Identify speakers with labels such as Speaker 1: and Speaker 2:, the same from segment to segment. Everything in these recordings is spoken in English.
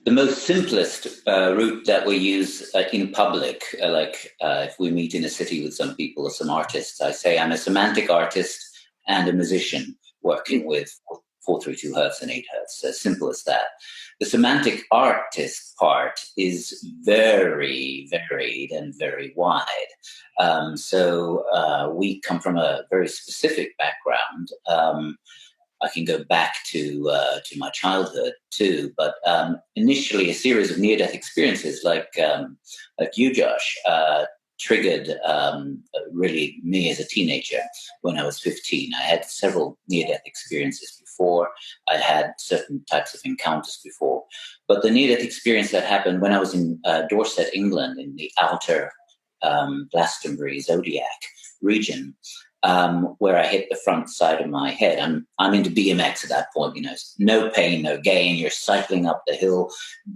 Speaker 1: The most simplest route that we use in public, if we meet in a city with some people or some artists, I say I'm a semantic artist and a musician working with 432 hertz and 8 hertz. As simple as that. The semantic artist part is very varied and very wide. So we come from a very specific background. I can go back to my childhood too, but initially a series of near-death experiences, like you, Josh, triggered really me as a teenager when I was 15. I had several near-death experiences before. I had certain types of encounters before, but the near-death experience that happened when I was in Dorset, England, in the outer Glastonbury Zodiac region, where I hit the front side of my head. I'm into BMX at that point, no pain, no gain. You're cycling up the hill,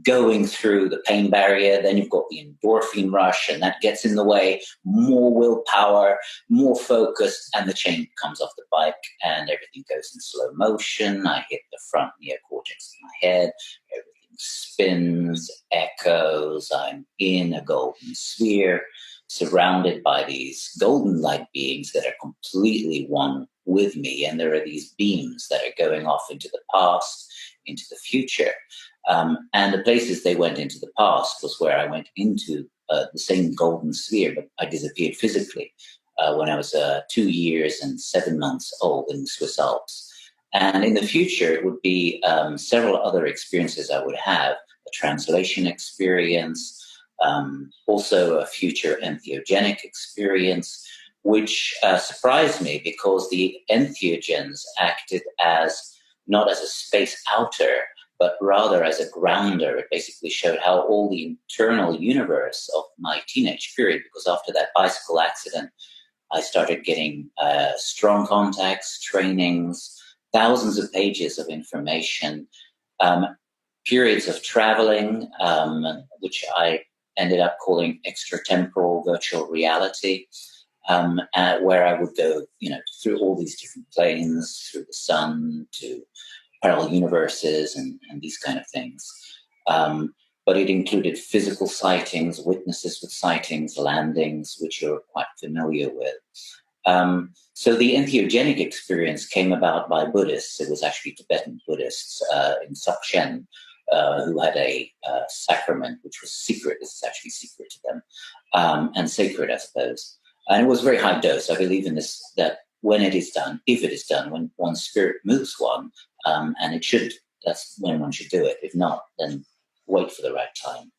Speaker 1: going through the pain barrier. Then you've got the endorphin rush, and that gets in the way. More willpower, more focus, and the chain comes off the bike, and everything goes in slow motion. I hit the front neocortex of my head. Everything spins, echoes. I'm in a golden sphere, surrounded by these golden light beings that are completely one with me. And there are these beams that are going off into the past, into the future. And the places they went into the past was where I went into the same golden sphere, but I disappeared physically when I was 2 years and 7 months old in the Swiss Alps. And in the future, it would be several other experiences I would have, a translation experience, also a future entheogenic experience, which surprised me because the entheogens acted as not as a space outer, but rather as a grounder. It basically showed how all the internal universe of my teenage period, because after that bicycle accident, I started getting strong contacts, trainings, thousands of pages of information, periods of traveling, which I ended up calling extratemporal virtual reality, where I would go, through all these different planes, through the sun to parallel universes and these kind of things. But it included physical sightings, witnesses with sightings, landings, which you're quite familiar with. So the entheogenic experience came about by Buddhists. It was actually Tibetan Buddhists in Dzogchen, who had a sacrament which was secret. This is actually secret to them, and sacred, I suppose. And it was very high dose. I believe in this, that when it is done, if it is done, when one spirit moves one, and it should, that's when one should do it. If not, then wait for the right time,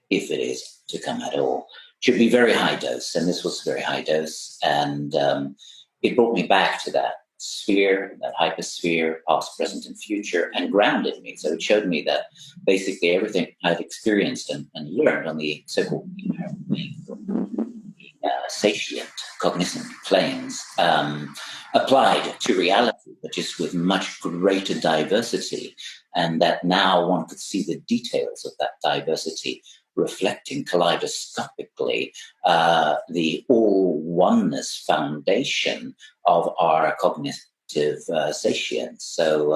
Speaker 1: if it is to come at all. Should be very high dose, and this was very high dose, and it brought me back to that sphere, that hypersphere, past, present, and future, and grounded me. So it showed me that basically everything I've experienced and learned on the so-called sapient cognizant planes applied to reality, but just with much greater diversity, and that now one could see the details of that diversity reflecting kaleidoscopically the all-oneness foundation of our cognitive satience. So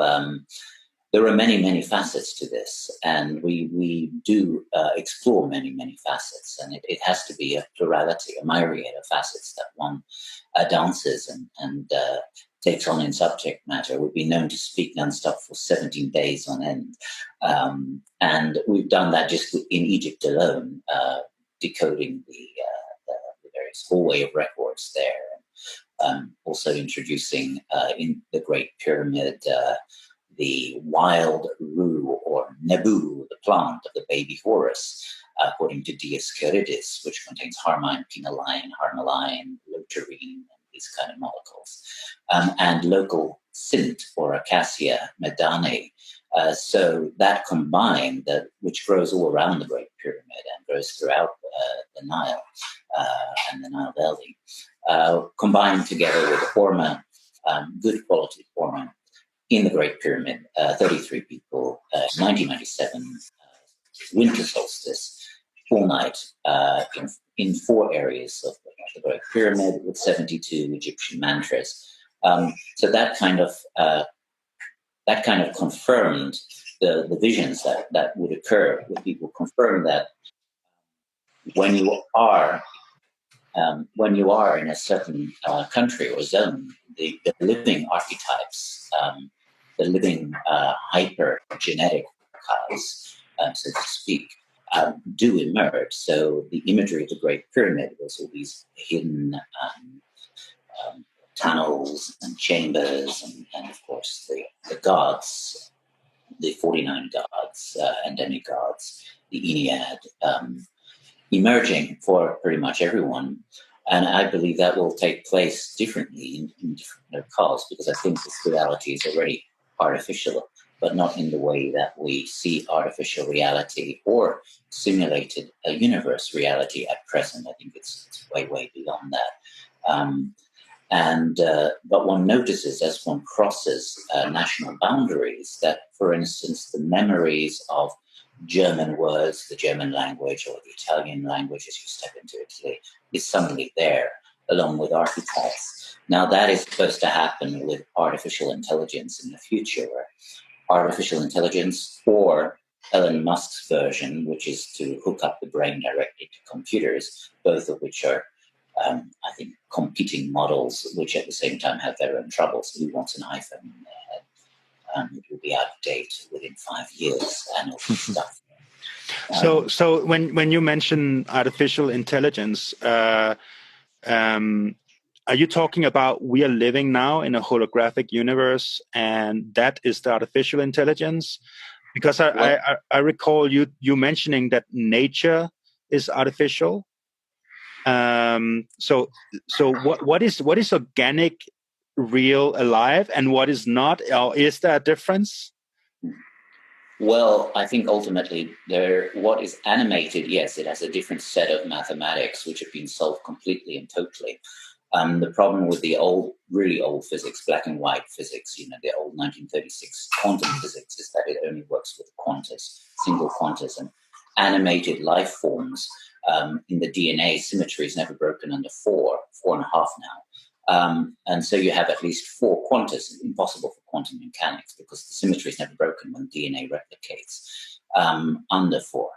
Speaker 1: there are many, many facets to this, and we do explore many, many facets, and it has to be a plurality, a myriad of facets that one dances and takes on in subject matter. We've been known to speak nonstop for 17 days on end. And we've done that just in Egypt alone, decoding the various hallway of records there. Also introducing in the Great Pyramid the wild rue or nebu, the plant of the baby Horus, according to Dioscorides, which contains harmine, pinoline, harmaline, lotarine, these kind of molecules, and local scint or acacia medani. So that combined, which grows all around the Great Pyramid and grows throughout the Nile and the Nile Valley, combined together with Orma, good quality Orma, in the Great Pyramid, 33 people, 1997, winter solstice, all night in 4 areas of the Great Pyramid with 72 Egyptian mantras. So that kind of confirmed the visions that would occur with people confirm that when you are in a certain country or zone, the living archetypes, the living hypergenetic archives, so to speak, do emerge. So the imagery of the Great Pyramid was all these hidden tunnels and chambers, and of course the gods, the 49 gods and demigods, the Ennead, emerging for pretty much everyone. And I believe that will take place differently in different locales, because I think this reality is already artificial, but not in the way that we see artificial reality or simulated a universe reality at present. I think it's way, way beyond that. But one notices as one crosses national boundaries that, for instance, the memories of German words, the German language, or the Italian language as you step into Italy, is suddenly there, along with archetypes. Now, that is supposed to happen with artificial intelligence in the future, where artificial intelligence, or Elon Musk's version, which is to hook up the brain directly to computers, both of which are I think competing models, which at the same time have their own troubles. Who wants an iPhone in their head? It will be out of date within 5 years, and all this stuff.
Speaker 2: So when you mention artificial intelligence, are you talking about we are living now in a holographic universe, and that is the artificial intelligence? Because I recall you mentioning that nature is artificial. So what is organic, real, alive, and what is not? Or is there a difference?
Speaker 1: Well, I think ultimately what is animated, yes, it has a different set of mathematics which have been solved completely and totally. The problem with the really old physics, black and white physics, the old 1936 quantum physics, is that it only works with quantas, single quantas, and animated life forms. In the DNA, symmetry is never broken under 4.5 now. And so you have at least 4 quantas, impossible for quantum mechanics, because the symmetry is never broken when DNA replicates under 4.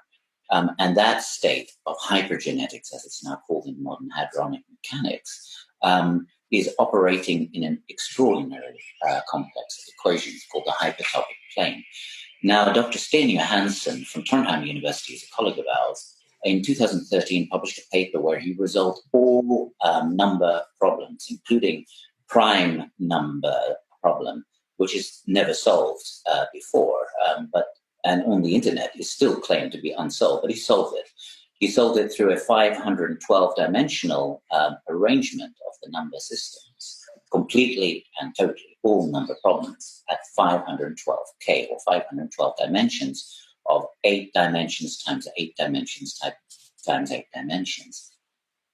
Speaker 1: And that state of hypergenetics, as it's now called in modern hadronic mechanics, is operating in an extraordinarily complex equation called the hypertopic plane. Now, Dr. Steinar Johansson from Trondheim University, is a colleague of ours, in 2013 published a paper where he resolved all number problems, including prime number problem, which is never solved before, and on the internet is still claimed to be unsolved, but he solved it. He solved it through a 512-dimensional arrangement of the number systems, completely and totally, all number problems at 512K, or 512 dimensions, of 8 dimensions times 8 dimensions times 8 dimensions.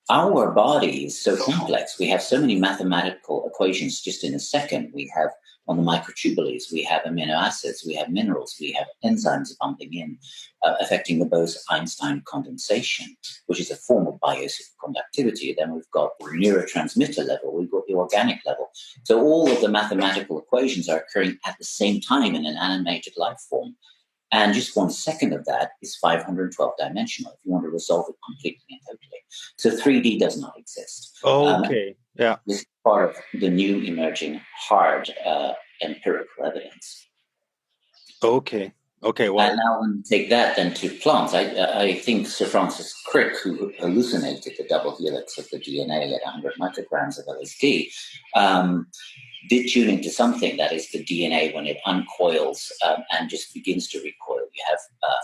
Speaker 1: Our body is so complex. We have so many mathematical equations just in a second. We have, on the microtubules, we have amino acids, we have minerals, we have enzymes bumping in, affecting the Bose-Einstein condensation, which is a form of bioconductivity. Then we've got the neurotransmitter level, we've got the organic level. So all of the mathematical equations are occurring at the same time in an animated life form. And just 1 second of that is 512 dimensional if you want to resolve it completely and totally. So 3D does not exist.
Speaker 2: Okay, yeah.
Speaker 1: This is part of the new emerging hard empirical evidence.
Speaker 2: Okay, well.
Speaker 1: And now when you take that then to plants, I think Sir Francis Crick, who hallucinated the double helix of the DNA at 100 micrograms of LSD, did tune into something, that is the DNA when it uncoils and just begins to recoil. You have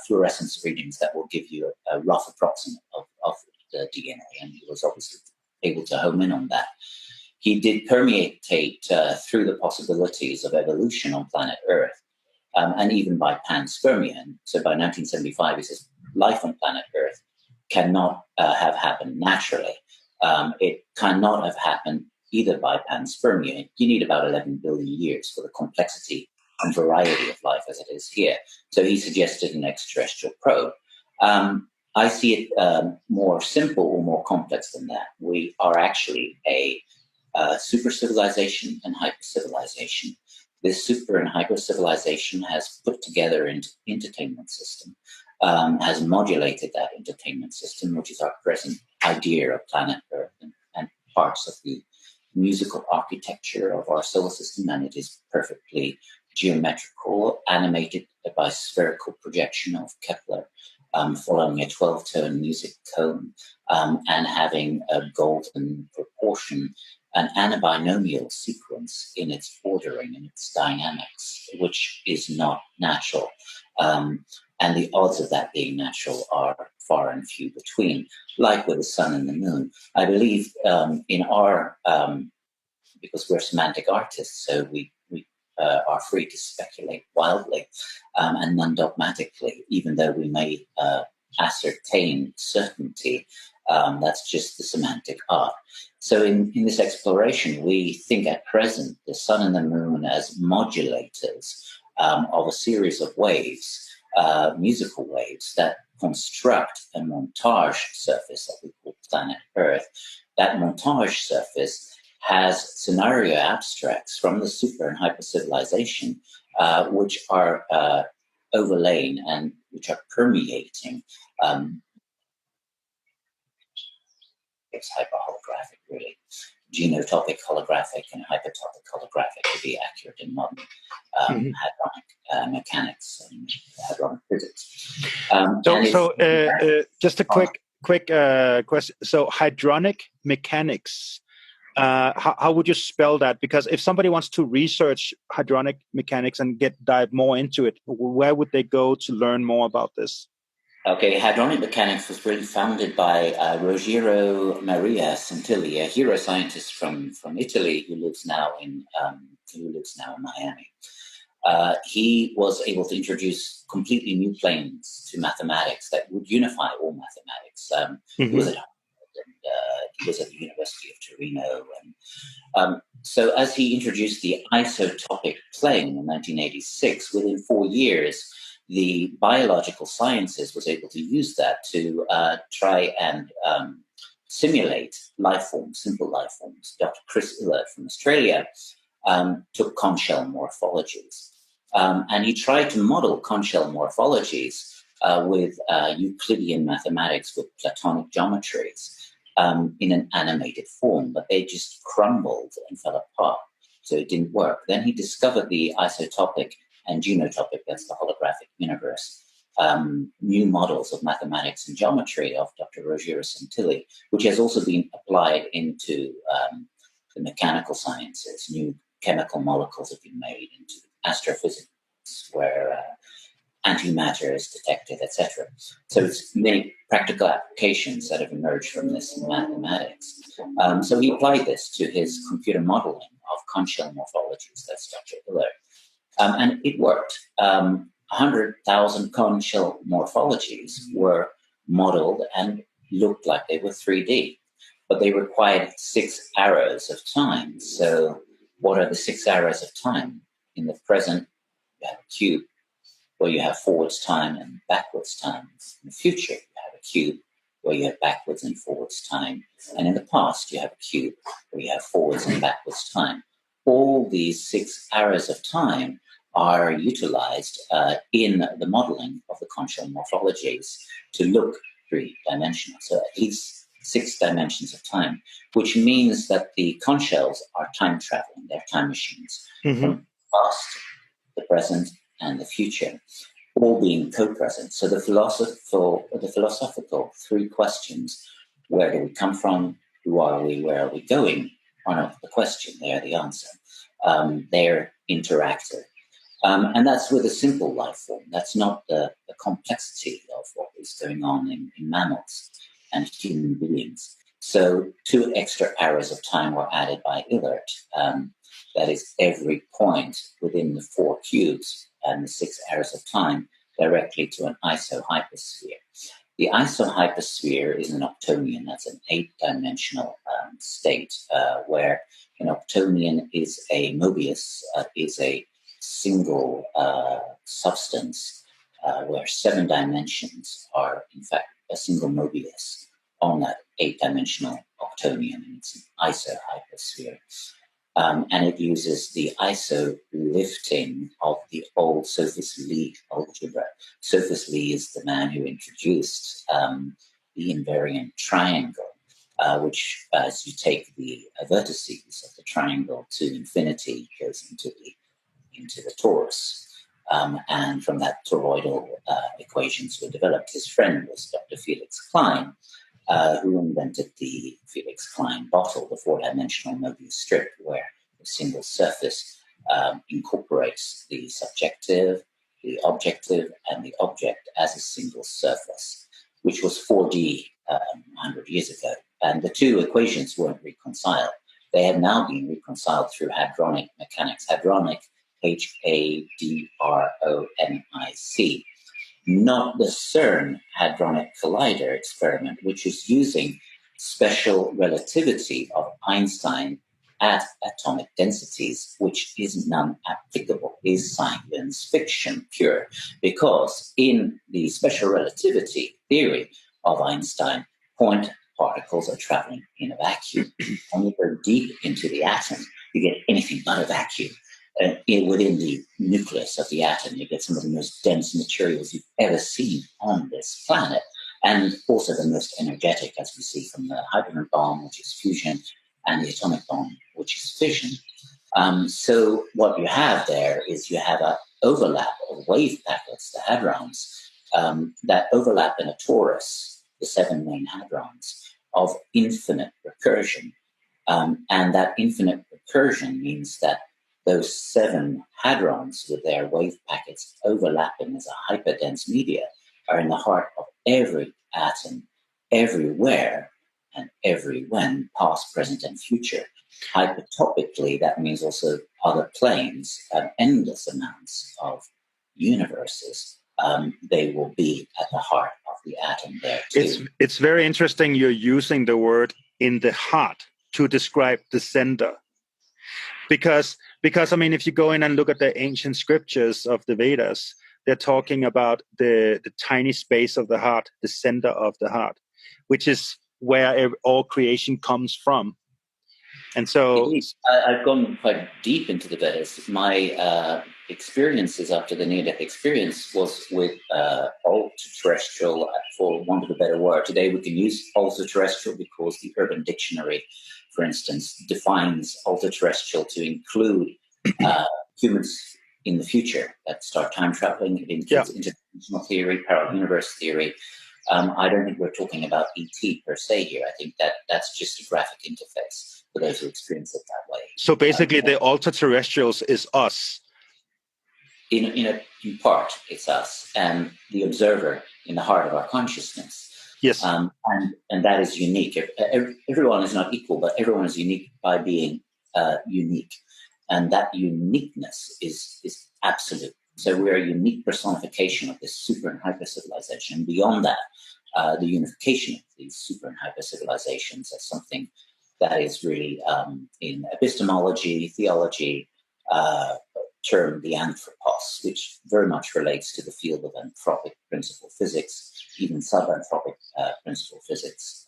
Speaker 1: fluorescence readings that will give you a rough approximate of the DNA, and he was obviously able to home in on that. He did permeate through the possibilities of evolution on planet Earth, and even by panspermia. And so by 1975, he says life on planet Earth cannot have happened naturally. It cannot have happened either by panspermia. You need about 11 billion years for the complexity and variety of life as it is here. So he suggested an extraterrestrial probe. I see it more simple or more complex than that. We are actually a super civilization and hyper civilization. this super and hyper civilization has put together an entertainment system, has modulated that entertainment system, which is our present idea of planet Earth and parts of the musical architecture of our solar system, and it is perfectly geometrical, animated by spherical projection of Kepler, following a 12-tone music cone, and having a golden proportion, an anabinomial sequence in its ordering and its dynamics, which is not natural. And the odds of that being natural are far and few between, like with the sun and the moon. I believe in our, because we're semantic artists, so we are free to speculate wildly and non-dogmatically, even though we may ascertain certainty. That's just the semantic art. So in this exploration, we think at present the sun and the moon as modulators of a series of waves, musical waves that construct a montage surface that we call planet Earth. That montage surface has scenario abstracts from the super and hyper civilization, which are overlain and which are permeating. It's hyperholographic, really. Genotopic holographic and hypertopic holographic to be accurate in modern hadronic mechanics and hadronic physics.
Speaker 2: Just a quick question. So hadronic mechanics, how would you spell that? Because if somebody wants to research hadronic mechanics and dive more into it, where would they go to learn more about this?
Speaker 1: Okay, hadronic mechanics was really founded by Ruggiero Maria Santilli, a hero scientist from Italy who lives now in Miami. He was able to introduce completely new planes to mathematics that would unify all mathematics. He was at he was at the University of Torino, and so as he introduced the isotopic plane in 1986, within 4 years, the biological sciences was able to use that to try and simulate life forms, simple life forms. Dr. Chris Illert from Australia took conch shell morphologies, and he tried to model conch shell morphologies with Euclidean mathematics, with Platonic geometries in an animated form, but they just crumbled and fell apart. So it didn't work. Then he discovered the isotopic and genotopic, that's the holographic universe, new models of mathematics and geometry of Dr. Ruggiero Santilli, which has also been applied into the mechanical sciences. New chemical molecules have been made into astrophysics, where antimatter is detected, etc. So it's many practical applications that have emerged from this in mathematics. So he applied this to his computer modeling of conch shell morphologies. That's Dr. Illert. And it worked. 100,000 conch shell morphologies were modeled and looked like they were 3D, but they required 6 arrows of time. So what are the 6 arrows of time? In the present, you have a cube where you have forwards time and backwards time. In the future, you have a cube where you have backwards and forwards time. And in the past, you have a cube where you have forwards and backwards time. All these 6 arrows of time are utilized in the modeling of the conch shell morphologies to look 3-dimensional. So at least 6 dimensions of time, which means that the conch shells are time traveling, they're time machines from the past, the present, and the future, all being co-present. So the philosophical 3 questions, where do we come from, who are we, where are we going, are not the question, they are the answer. They're interactive. And that's with a simple life form. That's not the complexity of what is going on in mammals and human beings. So 2 extra arrows of time were added by Illert. That is every point within the 4 cubes and the 6 arrows of time directly to an isohypersphere. The isohypersphere is an octonion. That's an 8-dimensional state where an octonion is a Mobius, is a single substance where 7 dimensions are, in fact, a single Mobius on that 8-dimensional octonion, and it's an isohypersphere. And it uses the iso lifting of the old Sophus Lee algebra. Sophus Lee is the man who introduced the invariant triangle, which, as you take the vertices of the triangle to infinity, goes into the torus. And from that, toroidal equations were developed. His friend was Dr. Felix Klein, who invented the Felix Klein bottle, the four-dimensional Mobius strip, where a single surface incorporates the subjective, the objective, and the object as a single surface, which was 4D 100 years ago. And the two equations weren't reconciled. They have now been reconciled through hadronic mechanics. Hadronic, Hadronic, not the CERN Hadronic Collider experiment, which is using special relativity of Einstein at atomic densities, which is non-applicable, is science fiction pure, because in the special relativity theory of Einstein, point particles are traveling in a vacuum. When you go deep into the atom, you get anything but a vacuum. Within the nucleus of the atom, you get some of the most dense materials you've ever seen on this planet, and also the most energetic, as we see from the hydrogen bomb, which is fusion, and the atomic bomb, which is fission. So what you have there is you have an overlap of wave packets, the hadrons, that overlap in a torus, the 7 main hadrons, of infinite recursion. And that infinite recursion means that those 7 hadrons with their wave packets overlapping as a hyperdense media are in the heart of every atom, everywhere, and every when, past, present, and future. Hypertopically, that means also other planes have endless amounts of universes. They will be at the heart of the atom there too.
Speaker 2: It's very interesting you're using the word in the heart to describe the center. Because I mean, if you go in and look at the ancient scriptures of the Vedas, they're talking about the tiny space of the heart, the center of the heart, which is where all creation comes from. And so
Speaker 1: I've gone quite deep into the Vedas. My experiences after the near-death experience was with ultra-terrestrial, for want of a better word. Today we can use ultra-terrestrial because the Urban Dictionary, for instance, defines ultra-terrestrial to include humans in the future that start time traveling. It includes interdimensional theory, parallel universe theory. I don't think we're talking about ET per se here. I think that's just a graphic interface for those who experience it that way.
Speaker 2: So basically, the ultra-terrestrials is us.
Speaker 1: In part, it's us and the observer in the heart of our consciousness.
Speaker 2: Yes.
Speaker 1: And that is unique. Everyone is not equal, but everyone is unique by being unique. And that uniqueness is absolute. So we're a unique personification of this super and hyper civilization. Beyond that, the unification of these super and hyper civilizations as something that is really, in epistemology, theology, termed the anthropos, which very much relates to the field of anthropic principle physics, even subanthropic principle physics,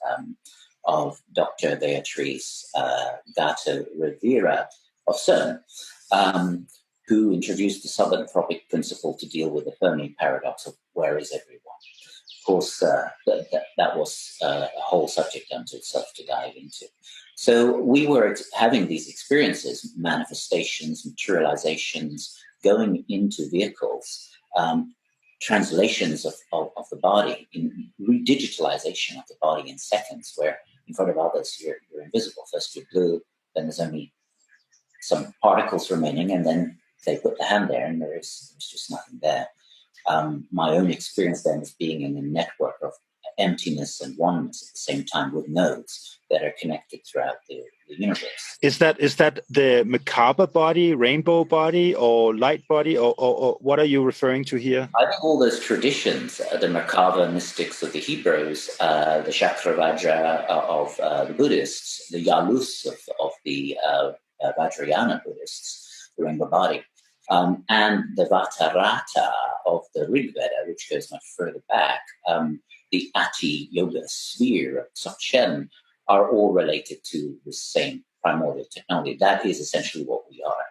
Speaker 1: of Dr. Beatriz Gato Rivera of CERN, who introduced the subanthropic principle to deal with the Fermi paradox of where is everyone. Of course, that was a whole subject unto itself to dive into. So we were having these experiences, manifestations, materializations, going into vehicles, translations of the body, in redigitalization of the body in seconds, where in front of others you're invisible. First you're blue, then there's only some particles remaining, and then they put the hand there and there's just nothing there. My own experience then is being in a network of emptiness and oneness at the same time with nodes that are connected throughout the universe.
Speaker 2: Is that the Merkaba body, rainbow body, or light body, or what are you referring to here?
Speaker 1: I think all those traditions, the Merkaba mystics of the Hebrews, the Chakravajra of the Buddhists, the Yalus of the Vajrayana Buddhists, the rainbow body, and the Vatarata of the Rig Veda, which goes much further back, the Ati Yoga sphere of Dzogchen, are all related to the same primordial technology. That is essentially what we are.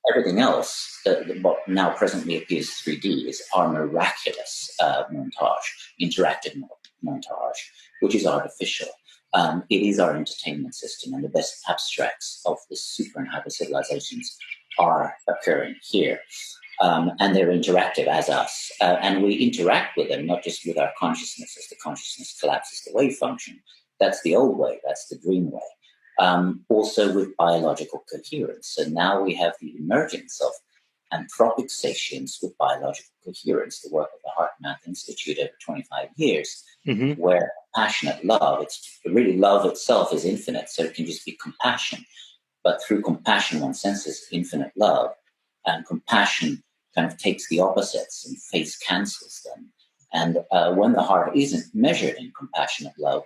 Speaker 1: Everything else, what now presently appears 3D, is our miraculous interactive montage, which is artificial. It is our entertainment system, and the best abstracts of the super and hyper civilizations are occurring here. And they're interactive as us. And we interact with them, not just with our consciousness, as the consciousness collapses the wave function. That's the old way, that's the dream way. Also with biological coherence. So now we have the emergence of anthropic satience with biological coherence, the work of the Heart Math Institute over 25 years, where passionate love, it's really love itself is infinite, so it can just be compassion. But through compassion, one senses infinite love, and compassion kind of takes the opposites and face cancels them. And when the heart isn't measured in compassionate love,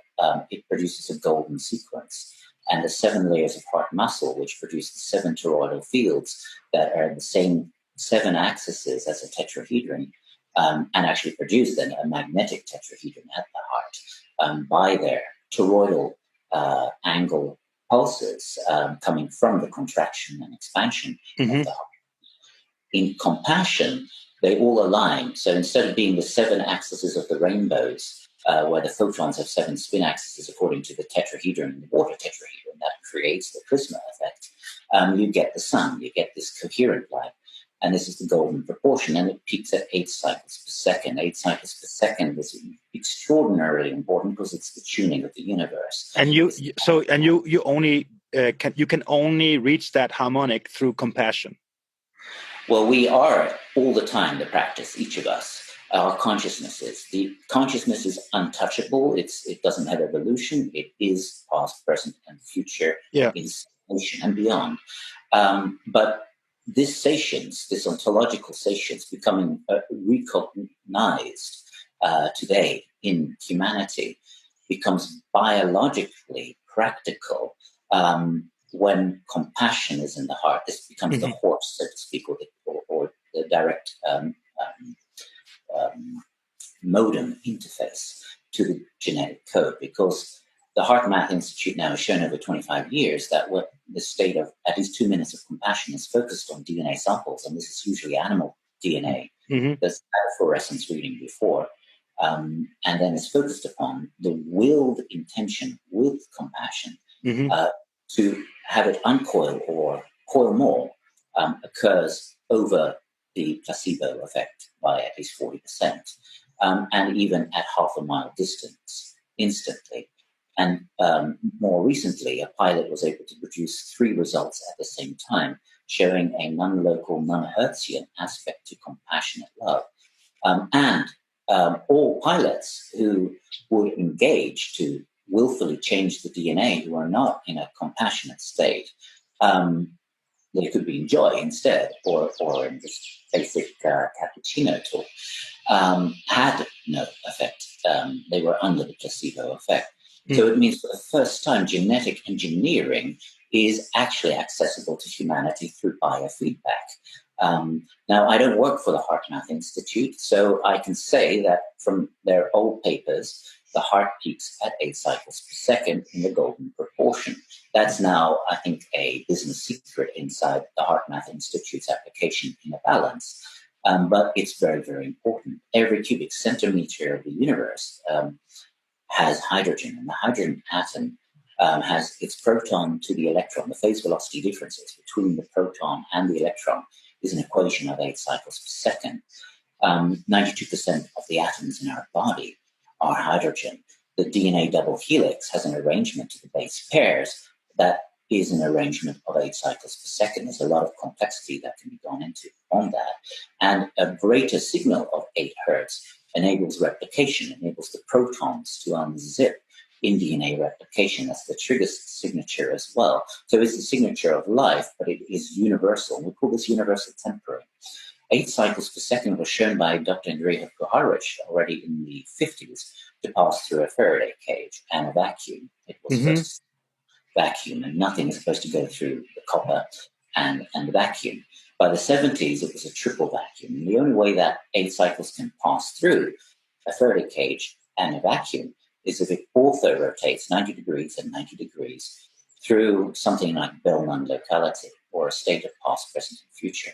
Speaker 1: it produces a golden sequence. And the 7 layers of heart muscle, which produce the 7 toroidal fields that are the same 7 axes as a tetrahedron, and actually produce then a magnetic tetrahedron at the heart by their toroidal angle pulses coming from the contraction and expansion of the heart. In compassion, they all align. So instead of being the 7 axes of the rainbows, where the photons have 7 spin axes according to the tetrahedron, the water tetrahedron that creates the prisma effect, you get the sun, you get this coherent light. And this is the golden proportion, and it peaks at 8 cycles per second. 8 cycles per second is extraordinarily important because it's the tuning of the universe. And you
Speaker 2: can only reach that harmonic through compassion.
Speaker 1: Well, we are all the time the practice, each of us. Our consciousness is. The consciousness is untouchable. It doesn't have evolution. It is past, present, and future in satiation and beyond. But this satience, this ontological satience, becoming recognized today in humanity, becomes biologically practical when compassion is in the heart. This becomes the horse, so to speak, or the direct modem interface to the genetic code, because the Heart Math Institute now has shown over 25 years that what the state of at least 2 minutes of compassion is focused on DNA samples, and this is usually animal DNA. There's fluorescence reading before, and then it's focused upon the willed intention with compassion to have it uncoil or coil more occurs over the placebo effect by at least 40%, and even at half a mile distance instantly. And more recently, a pilot was able to produce 3 results at the same time, showing a non-local, non-Hertzian aspect to compassionate love. And all pilots who would engage to willfully change the DNA, who are not in a compassionate state, they could be in joy instead, or in this basic cappuccino talk, had no effect. They were under the placebo effect. So it means for the first time, genetic engineering is actually accessible to humanity through biofeedback. Now, I don't work for the Heart Math Institute, so I can say that from their old papers, the heart peaks at 8 cycles per second in the golden proportion. That's now, I think, a business secret inside the Heart Math Institute's application in a balance. But it's very, very important. Every cubic centimeter of the universe has hydrogen, and the hydrogen atom has its proton to the electron. The phase velocity differences between the proton and the electron is an equation of 8 cycles per second. 92% of the atoms in our body are hydrogen. The DNA double helix has an arrangement to the base pairs that is an arrangement of 8 cycles per second. There's a lot of complexity that can be gone into on that. And a greater signal of 8 hertz enables replication, enables the protons to unzip in DNA replication. That's the trigger signature as well. So it's the signature of life, but it is universal. We call this universal temporary. 8 cycles per second was shown by Dr. Andrea Kuharich already in the 50s to pass through a Faraday cage and a vacuum. It was first vacuum, and nothing is supposed to go through the copper and the vacuum. By the 70s, it was a triple vacuum. And the only way that 8 cycles can pass through a Faraday cage and a vacuum is if it ortho rotates 90 degrees and 90 degrees through something like Bell non-locality, or a state of past, present, and future.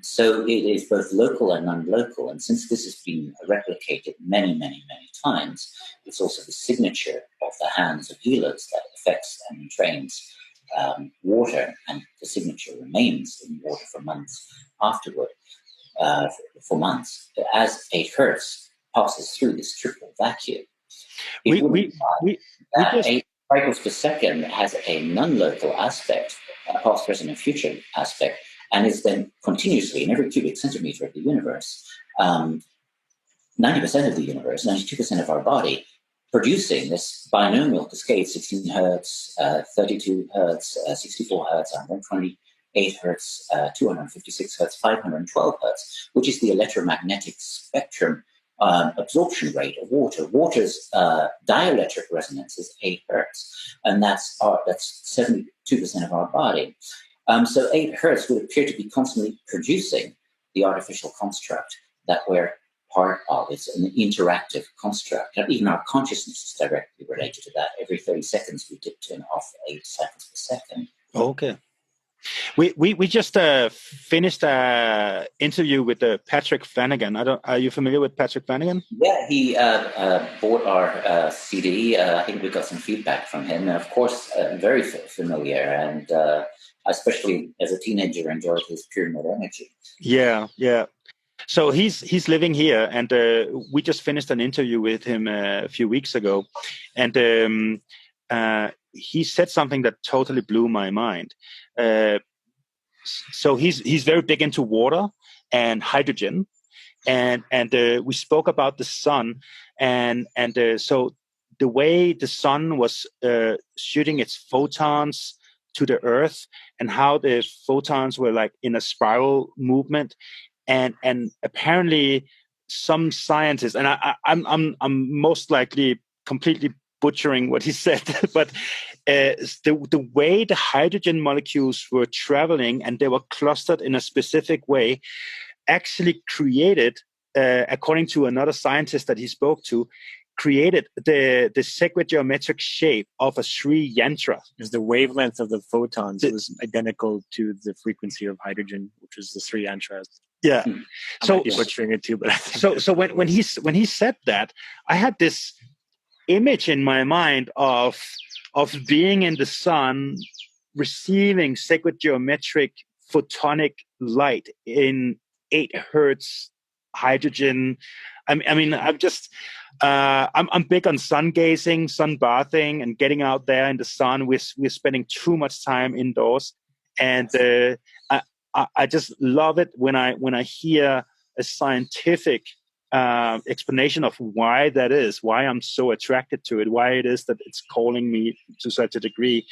Speaker 1: So it is both local and non-local, and since this has been replicated many, many, many times, it's also the signature of the hands of healers that affects and entrains water, and the signature remains in water for months afterward, for months. As 8 hertz passes through this triple vacuum, that 8 cycles per second has a non-local aspect, a past, present, and future aspect, and is then continuously in every cubic centimeter of the universe, 90% of the universe, 92% of our body, producing this binomial cascade: 16 hertz, 32 hertz, 64 hertz, 128 hertz, 256 hertz, 512 hertz, which is the electromagnetic spectrum absorption rate of water. Water's dielectric resonance is 8 hertz, and that's 72% of our body. So 8 hertz would appear to be constantly producing the artificial construct that we're part of. It's an interactive construct. And even our consciousness is directly related to that. Every 30 seconds, we dip to and off 8 cycles per second.
Speaker 2: Okay. We just finished an interview with Patrick Flanagan. Are you familiar with Patrick Flanagan?
Speaker 1: Yeah, he bought our CD. I think we got some feedback from him. And of course, very familiar. And especially as a teenager, enjoyed his pyramid energy.
Speaker 2: Yeah. So he's living here, and we just finished an interview with him a few weeks ago, and he said something that totally blew my mind. So he's very big into water and hydrogen, and we spoke about the sun, and so the way the sun was shooting its photons to the earth, and how the photons were like in a spiral movement, and apparently some scientists, and I'm most likely completely butchering what he said, but the way the hydrogen molecules were traveling and they were clustered in a specific way actually created, according to another scientist that he spoke to, created the sacred geometric shape of a Sri yantra.
Speaker 3: Because the wavelength of the photons was identical to the frequency of hydrogen, which is the Sri yantra.
Speaker 2: Yeah.
Speaker 3: I might be butchering it too, but
Speaker 2: so when he said that, I had this image in my mind of being in the sun, receiving sacred geometric photonic light in 8 hertz hydrogen. I mean, I'm big on sun gazing, sun bathing, and getting out there in the sun. We're spending too much time indoors, and I just love it when I hear a scientific explanation of why that is, why I'm so attracted to it, why it is that it's calling me to such a degree.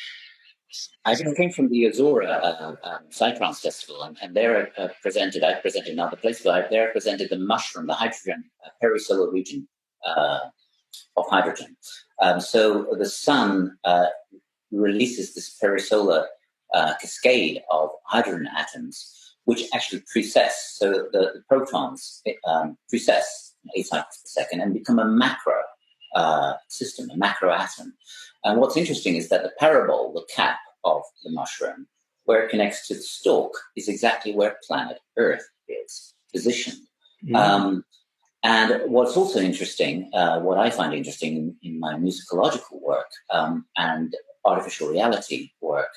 Speaker 1: I just came from the Azora Psytrance Festival, and there I presented another place, but there I presented the mushroom, the hydrogen perisolar region of hydrogen. So the sun releases this perisolar cascade of hydrogen atoms, which actually precess. So the protons precess 8 cycles per second and become a macro system, a macro atom. And what's interesting is that the parabole, the cap of the mushroom, where it connects to the stalk, is exactly where planet Earth is positioned. Mm. And what's also interesting, what I find interesting in my musicological work and artificial reality work,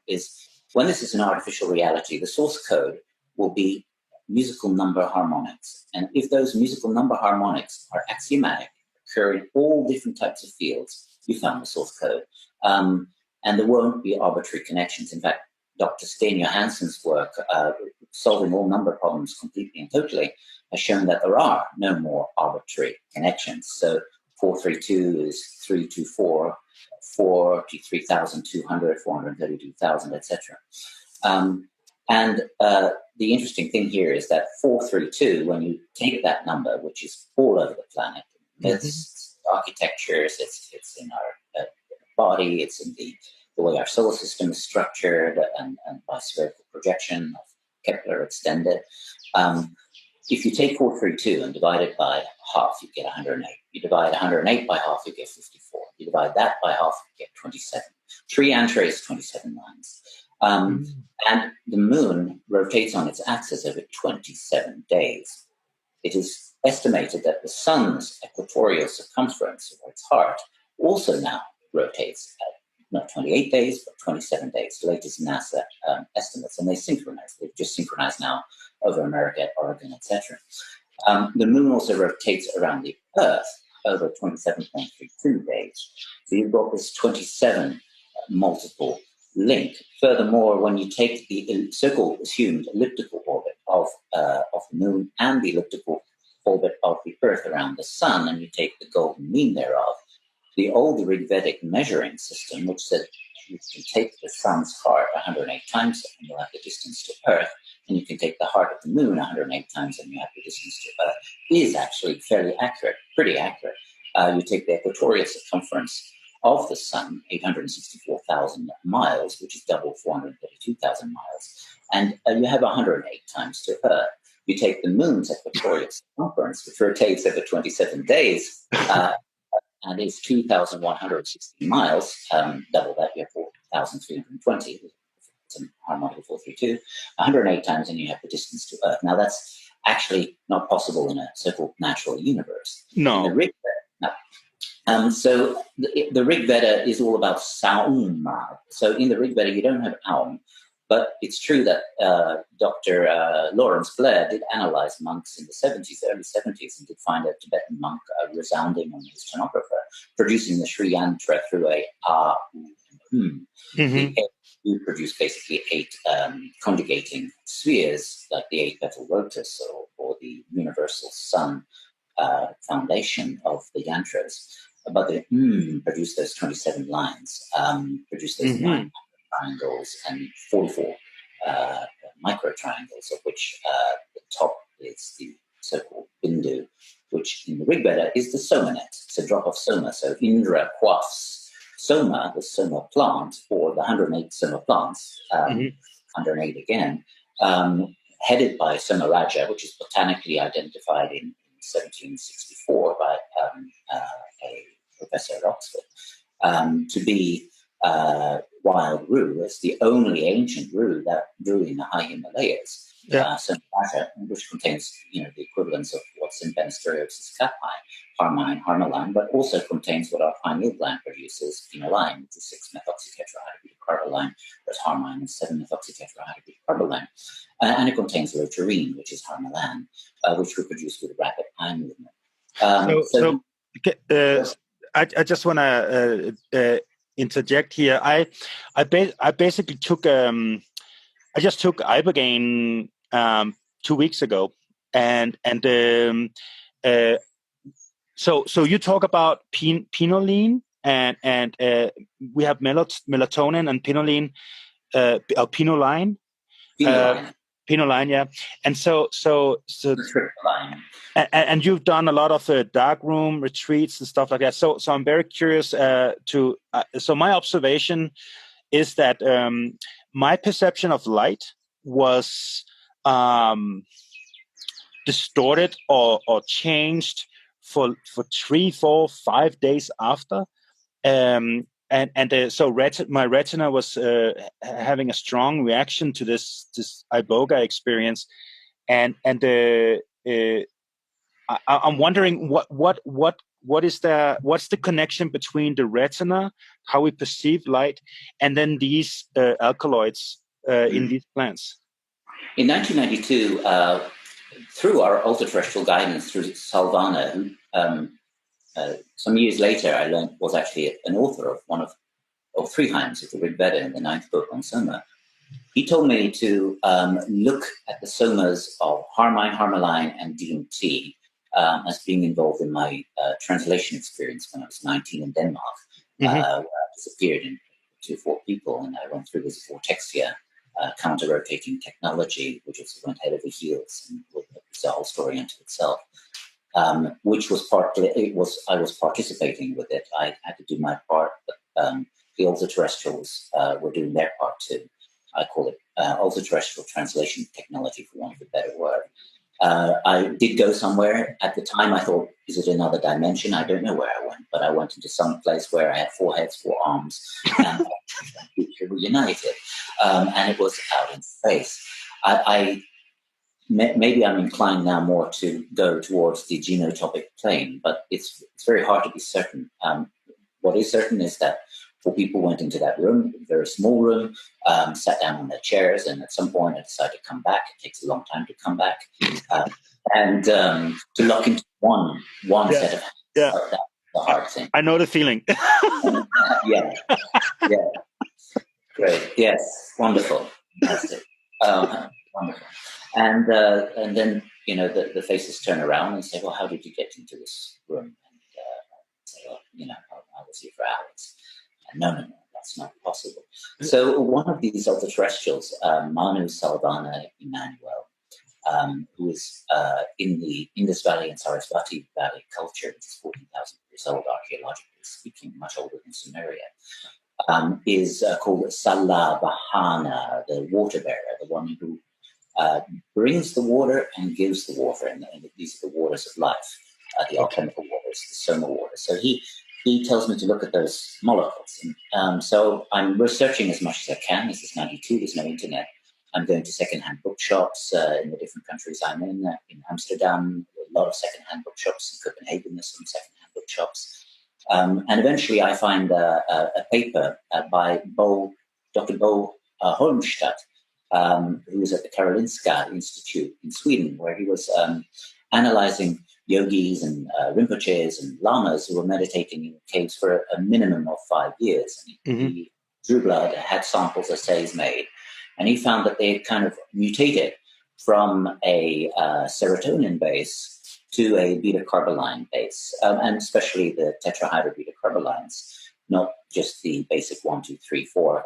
Speaker 1: is when this is an artificial reality, the source code will be musical number harmonics. And if those musical number harmonics are axiomatic, occur in all different types of fields, you found the source code. And there won't be arbitrary connections. In fact, Dr. Sten Johansson's work, solving all number problems completely and totally, has shown that there are no more arbitrary connections. So 432 is 324, 4 to 3,200, 432,000, etc. And the interesting thing here is that 432, when you take that number, which is all over the planet, it's architectures, it's in our body, it's in the way our solar system is structured, and by spherical projection of Kepler extended. If you take 432 and divide it by half, you get 108. You divide 108 by half, you get 54. You divide that by half, you get 27. 3 entrees, 27 lines. And the moon rotates on its axis every 27 days. It is estimated that the sun's equatorial circumference, or its heart, also now rotates at not 28 days, but 27 days, latest NASA estimates, and they synchronize. They've just synchronized now over America, Oregon, etc. The moon also rotates around the Earth over 27.32 days. So you've got this 27 multiple link. Furthermore, when you take the so-called assumed elliptical orbit of the moon and the elliptical orbit of the Earth around the sun, and you take the golden mean thereof, the old Rigvedic measuring system, which said you can take the sun's heart 108 times and you'll have the distance to Earth, and you can take the heart of the moon 108 times and you have the distance to Earth, is actually fairly accurate, pretty accurate. You take the equatorial circumference of the sun, 864,000 miles, which is double 432,000 miles, and you have 108 times to Earth. You take the moon's equatorial circumference, which rotates over 27 days, and is 2,160 miles, double that, you have 4,320, it's a harmonic 432, 108 times, and you have the distance to Earth. Now, that's actually not possible in a so-called natural universe.
Speaker 2: No.
Speaker 1: In the Rig Veda, no. So the Rig Veda is all about Sauma. So in the Rig Veda, you don't have Aum, but it's true that Dr. Lawrence Blair did analyze monks in the 70s, early 70s, and did find a Tibetan monk resounding on his stenographer, producing the Sri Yantra through a You produce basically 8 conjugating spheres, like the 8-petal lotus or the universal sun foundation of the yantras. But the produce those 27 lines, produce those 9 triangles and 44 micro triangles, of which the top is the so-called bindu, which in the Rig Veda is the somanet. It's a drop of soma. So Indra quaffs soma, the soma plant, or the 108 soma plants, 108 again, headed by Soma Raja, which is botanically identified in 1764 by a professor at Oxford, to be wild rue. It's the only ancient rue that grew in the high Himalayas. Soma Raja, which contains, the equivalents of what's in Banisteriopsis cacti, harmine, harmaline, but also contains what our pineal gland produces, phenylalanine, which is 6-methoxytetrahydrobutycarboline, whereas harmine is 7-methoxytetrahydrobutycarboline. And it contains loturine, which is harmalan, which we produce with rapid eye movement.
Speaker 2: I just want to interject here. I basically took I just took ibogaine 2 weeks ago, and so you talk about pinoline and we have melatonin and pinoline, pinoline. Pinoline, yeah, and so and you've done a lot of dark room retreats and stuff like that. So I'm very curious so my observation is that my perception of light was distorted or changed for 3, 4, 5 days after. So my retina was having a strong reaction to this iboga experience, and I'm wondering what's the connection between the retina, how we perceive light, and then these alkaloids in these plants.
Speaker 1: In 1992, through our ultra-terrestrial guidance through Salvana, who some years later I learned was actually an author of one of 3 hymns of the Rig Veda in the 9th book on Soma. He told me to look at the somas of harmine, harmaline, and DMT as being involved in my translation experience when I was 19 in Denmark, where I disappeared in 2 or 4 people, and I went through this vortexia, counter-rotating technology, which also went head over heels, and it's a whole story unto itself. Which was I was participating with it. I had to do my part, but the ultra-terrestrials were doing their part too. I call it ultra-terrestrial translation technology, for want of a better word. I did go somewhere. At the time, I thought, is it another dimension? I don't know where I went, but I went into some place where I had 4 heads, 4 arms, and we were united. And it was out in space. Maybe I'm inclined now more to go towards the genotopic plane, but it's very hard to be certain. What is certain is that 4 people went into that room, a very small room, sat down on their chairs, and at some point I decided to come back. It takes a long time to come back. And to lock into one set of hands.
Speaker 2: Yeah.
Speaker 1: That's the hard thing.
Speaker 2: I know the feeling.
Speaker 1: Yeah. Great. Yes. Wonderful. Fantastic. Wonderful. And then, the faces turn around and say, well, how did you get into this room? And say, well, I was here for hours. And no, that's not possible. So one of these extraterrestrials, Manu Salvana Emmanuel, who is in the Indus Valley and Sarasvati Valley culture, which is 14,000 years old, archaeologically speaking, much older than Sumeria, is called Salavahana, the water bearer, the one who brings the water and gives the water, and these are the waters of life, the alchemical waters, the soma waters. So he tells me to look at those molecules. And, so I'm researching as much as I can. This is 92, there's no internet. I'm going to secondhand bookshops in the different countries I'm in Amsterdam, a lot of secondhand bookshops. In Copenhagen, there's some secondhand bookshops. And eventually I find a paper by Dr. Bo Holmstad, who was at the Karolinska Institute in Sweden, where he was analyzing yogis and rinpoches and lamas who were meditating in caves for a minimum of 5 years. And he drew blood, had samples, assays made, and he found that they had kind of mutated from a serotonin base to a beta-carboline base, and especially the tetrahydrobeta-carbolines, not just the basic 1, 2, 3, 4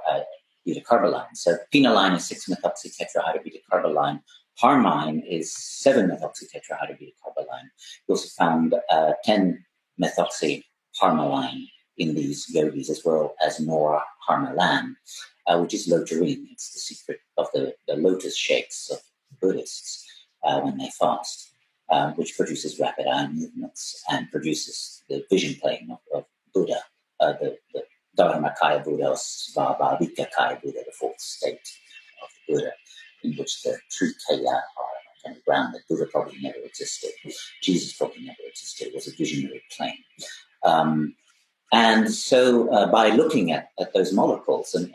Speaker 1: beta-carboline. So phenyline is 6-methoxy-tetrahydrobeta-carboline. Harmine is 7-methoxy-tetrahydrobeta-carboline. We also found 10-methoxy-harmaline in these yogis, as well as Nor-harmalan, which is loturine. It's the secret of the lotus shakes of Buddhists when they fast, which produces rapid eye movements and produces the vision plane of Buddha, the Dharmakaya Buddha, or Svabhavikakaya Buddha, the 4th state of the Buddha, in which the true Kaya are kind of grounded. Buddha probably never existed. Jesus probably never existed. It was a visionary plane. And so by looking at those molecules and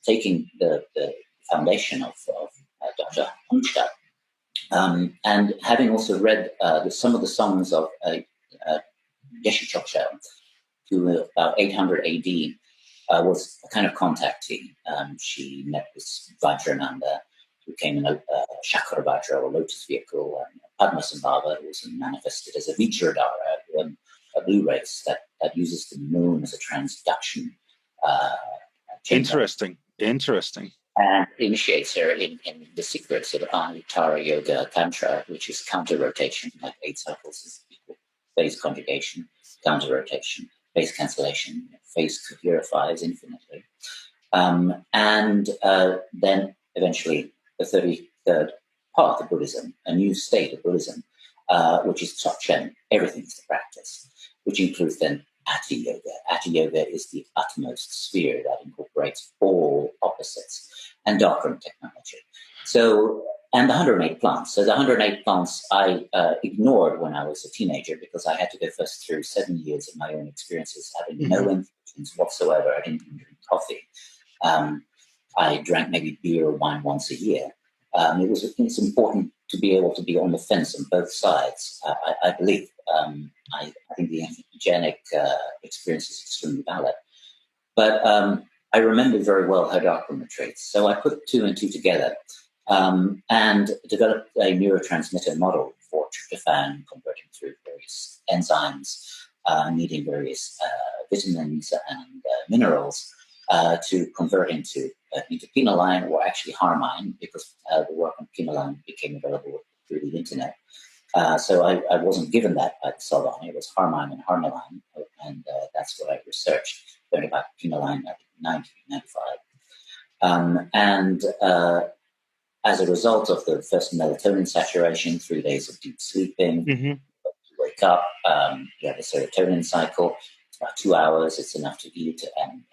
Speaker 1: taking the foundation of Dr. Hunstadt, and having also read some of the songs of Geshe Choksha, who about 800 AD was a kind of contactee. She met this Vajrananda, who came in a Chakrabhadra, or lotus vehicle, and Padmasambhava, who was manifested as a Vajradhara, a blue race that uses the moon as a transduction chamber.
Speaker 2: Interesting.
Speaker 1: And initiates her in the secrets of Anuttara Yoga Tantra, which is counter-rotation, like 8 cycles is equal phase conjugation, counter-rotation, phase cancellation, phase purifies infinitely. And then eventually the 33rd path of Buddhism, a new state of Buddhism, which is Dzogchen, everything is the practice, which includes then Ati Yoga. Ati Yoga is the utmost sphere that incorporates all opposites, and darkroom technology. So, and the 108 plants. So the 108 plants I ignored when I was a teenager, because I had to go first through 7 years of my own experiences, having no influence whatsoever. I didn't even drink coffee. I drank maybe beer or wine once a year. It's important to be able to be on the fence on both sides, I believe. I think the anthropogenic experience is extremely valid. But I remember very well her darkroom retreats. So I put 2 and 2 together and developed a neurotransmitter model for tryptophan, converting through various enzymes, needing various vitamins and minerals to convert into phenylalanine, or actually harmine, because the work on phenylalanine became available through the internet. So I wasn't given that by the Salvani. It was harmine and harmaline, and that's what I researched. Learned about phenylalanine in 1995. And as a result of the first melatonin saturation, 3 days of deep sleeping, you wake up, you have a serotonin cycle. It's about 2 hours. It's enough to eat and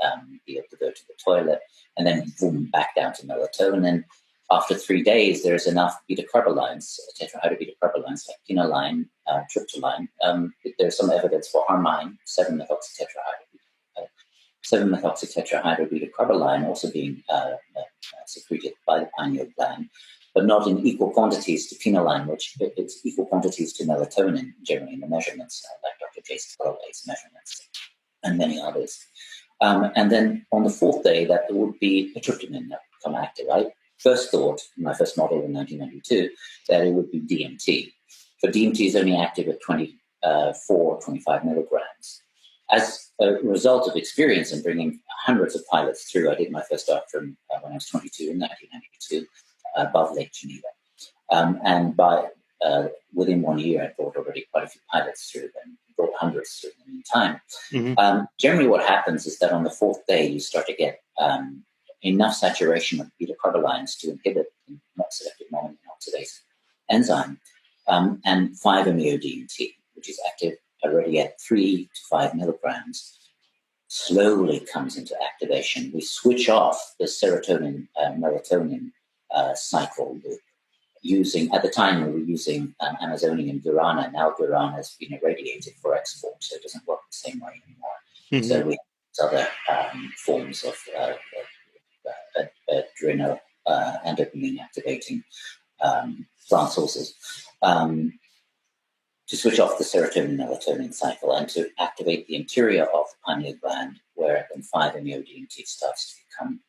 Speaker 1: be able to go to the toilet, and then boom, back down to melatonin. After 3 days, there's enough beta-carbolines, tetrahydrobeta-carbolines like quinoline, tryptoline. There's some evidence for harmine, 7-methoxytetrahydrobeta-carboline also being secreted by the pineal gland, but not in equal quantities to quinoline, which it's equal quantities to melatonin generally in the measurements, like Dr. Jason Holloway's measurements and many others. And then on the 4th day, that there would be a tryptamine that would become active, right? First thought, in my first model in 1992, that it would be DMT. But DMT is only active at 25 milligrams. As a result of experience in bringing hundreds of pilots through, I did my first doctorate when I was 22 in 1992, above Lake Geneva. And by within 1 year, I brought already quite a few pilots through and brought hundreds through in the meantime. Generally, what happens is that on the 4th day, you start to get enough saturation of beta-carbolines to inhibit the selective monoamine oxidase enzyme and 5-MeO-DMT, which is active already at 3 to 5 milligrams, slowly comes into activation. We switch off the serotonin melatonin cycle loop using, at the time we were using Amazonian guarana. Now guarana has been irradiated for export, so it doesn't work the same way anymore. So we have other forms of adrenal endopamine activating plant sources to switch off the serotonin melatonin cycle and to activate the interior of the pineal gland, where then 5-MeO-DMT starts to become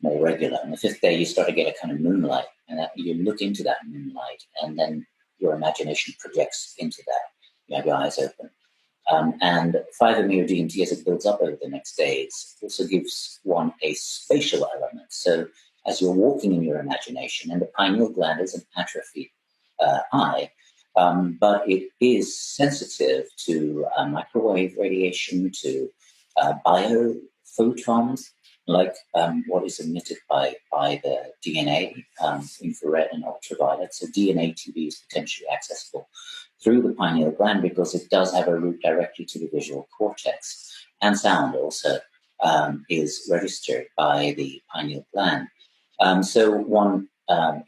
Speaker 1: more regular. On the 5th day, you start to get a kind of moonlight, and that you look into that moonlight, and then your imagination projects into that. You have your eyes open. And 5-MeO-DMT, as it builds up over the next days, also gives one a spatial element. So as you're walking in your imagination, and the pineal gland is an atrophied eye, but it is sensitive to microwave radiation, to biophotons, like what is emitted by the DNA, infrared and ultraviolet. So DNA TV is potentially accessible through the pineal gland because it does have a route directly to the visual cortex. And sound also is registered by the pineal gland. So one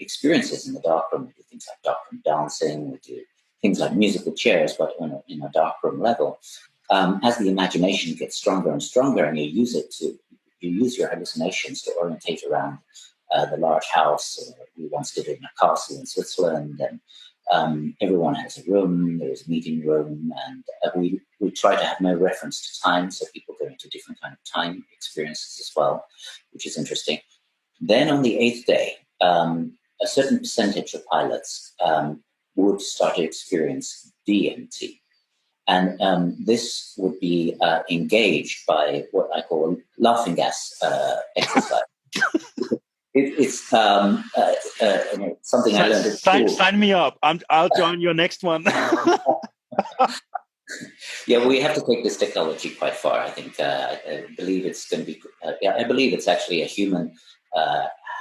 Speaker 1: experiences in the darkroom. We do things like darkroom dancing, we do things like musical chairs, but in a darkroom level. As the imagination gets stronger and stronger, and you use your hallucinations to orientate around the large house. We once did it in a castle in Switzerland, and everyone has a room, there's a meeting room, and we try to have no reference to time, so people go into different kind of time experiences as well, which is interesting. Then on the 8th day, a certain percentage of pilots would start to experience DMT. And this would be engaged by what I call laughing gas exercise. It's something I learned at school.
Speaker 2: Sign me up. I'll join your next one.
Speaker 1: Yeah, we have to take this technology quite far. I think I believe it's going to be. I believe it's actually a human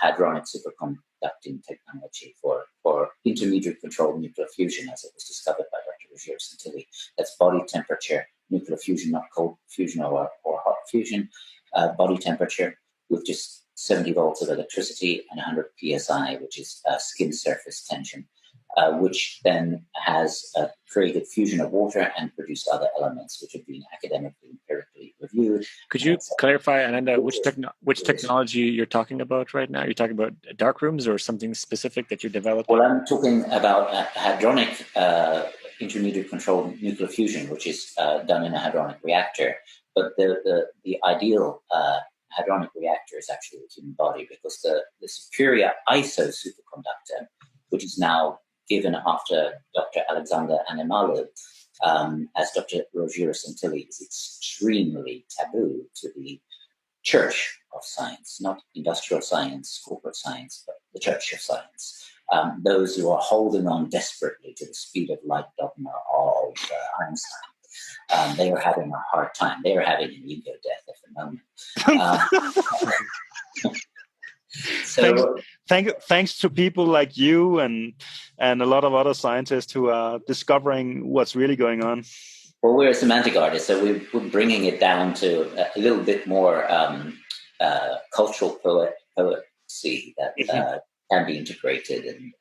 Speaker 1: hadronic superconducting technology for intermediate controlled nuclear fusion, as it was discovered by Dr. Rogier Santilli. That's body temperature nuclear fusion, not cold fusion or hot fusion. Body temperature with just 70 volts of electricity and 100 psi, which is skin surface tension, which then has created fusion of water and produced other elements, which have been academically, empirically reviewed.
Speaker 3: Could you clarify, Ananda, which technology you're talking about right now? You're talking about dark rooms or something specific that you're developing?
Speaker 1: Well, I'm talking about hadronic intermediate controlled nuclear fusion, which is done in a hadronic reactor. But the ideal hadronic reactor is actually the human body, because the superior iso superconductor, which is now given after Dr. Alexander Animalu, as Dr. Rogier Santilli, is extremely taboo to the church of science, not industrial science, corporate science, but the church of science. Those who are holding on desperately to the speed of light dogma of Einstein. They are having a hard time. They are having an ego death at the moment.
Speaker 2: thanks to people like you and a lot of other scientists who are discovering what's really going on.
Speaker 1: Well, we're a semantic artist, so we're bringing it down to a little bit more cultural poetry that can be integrated, and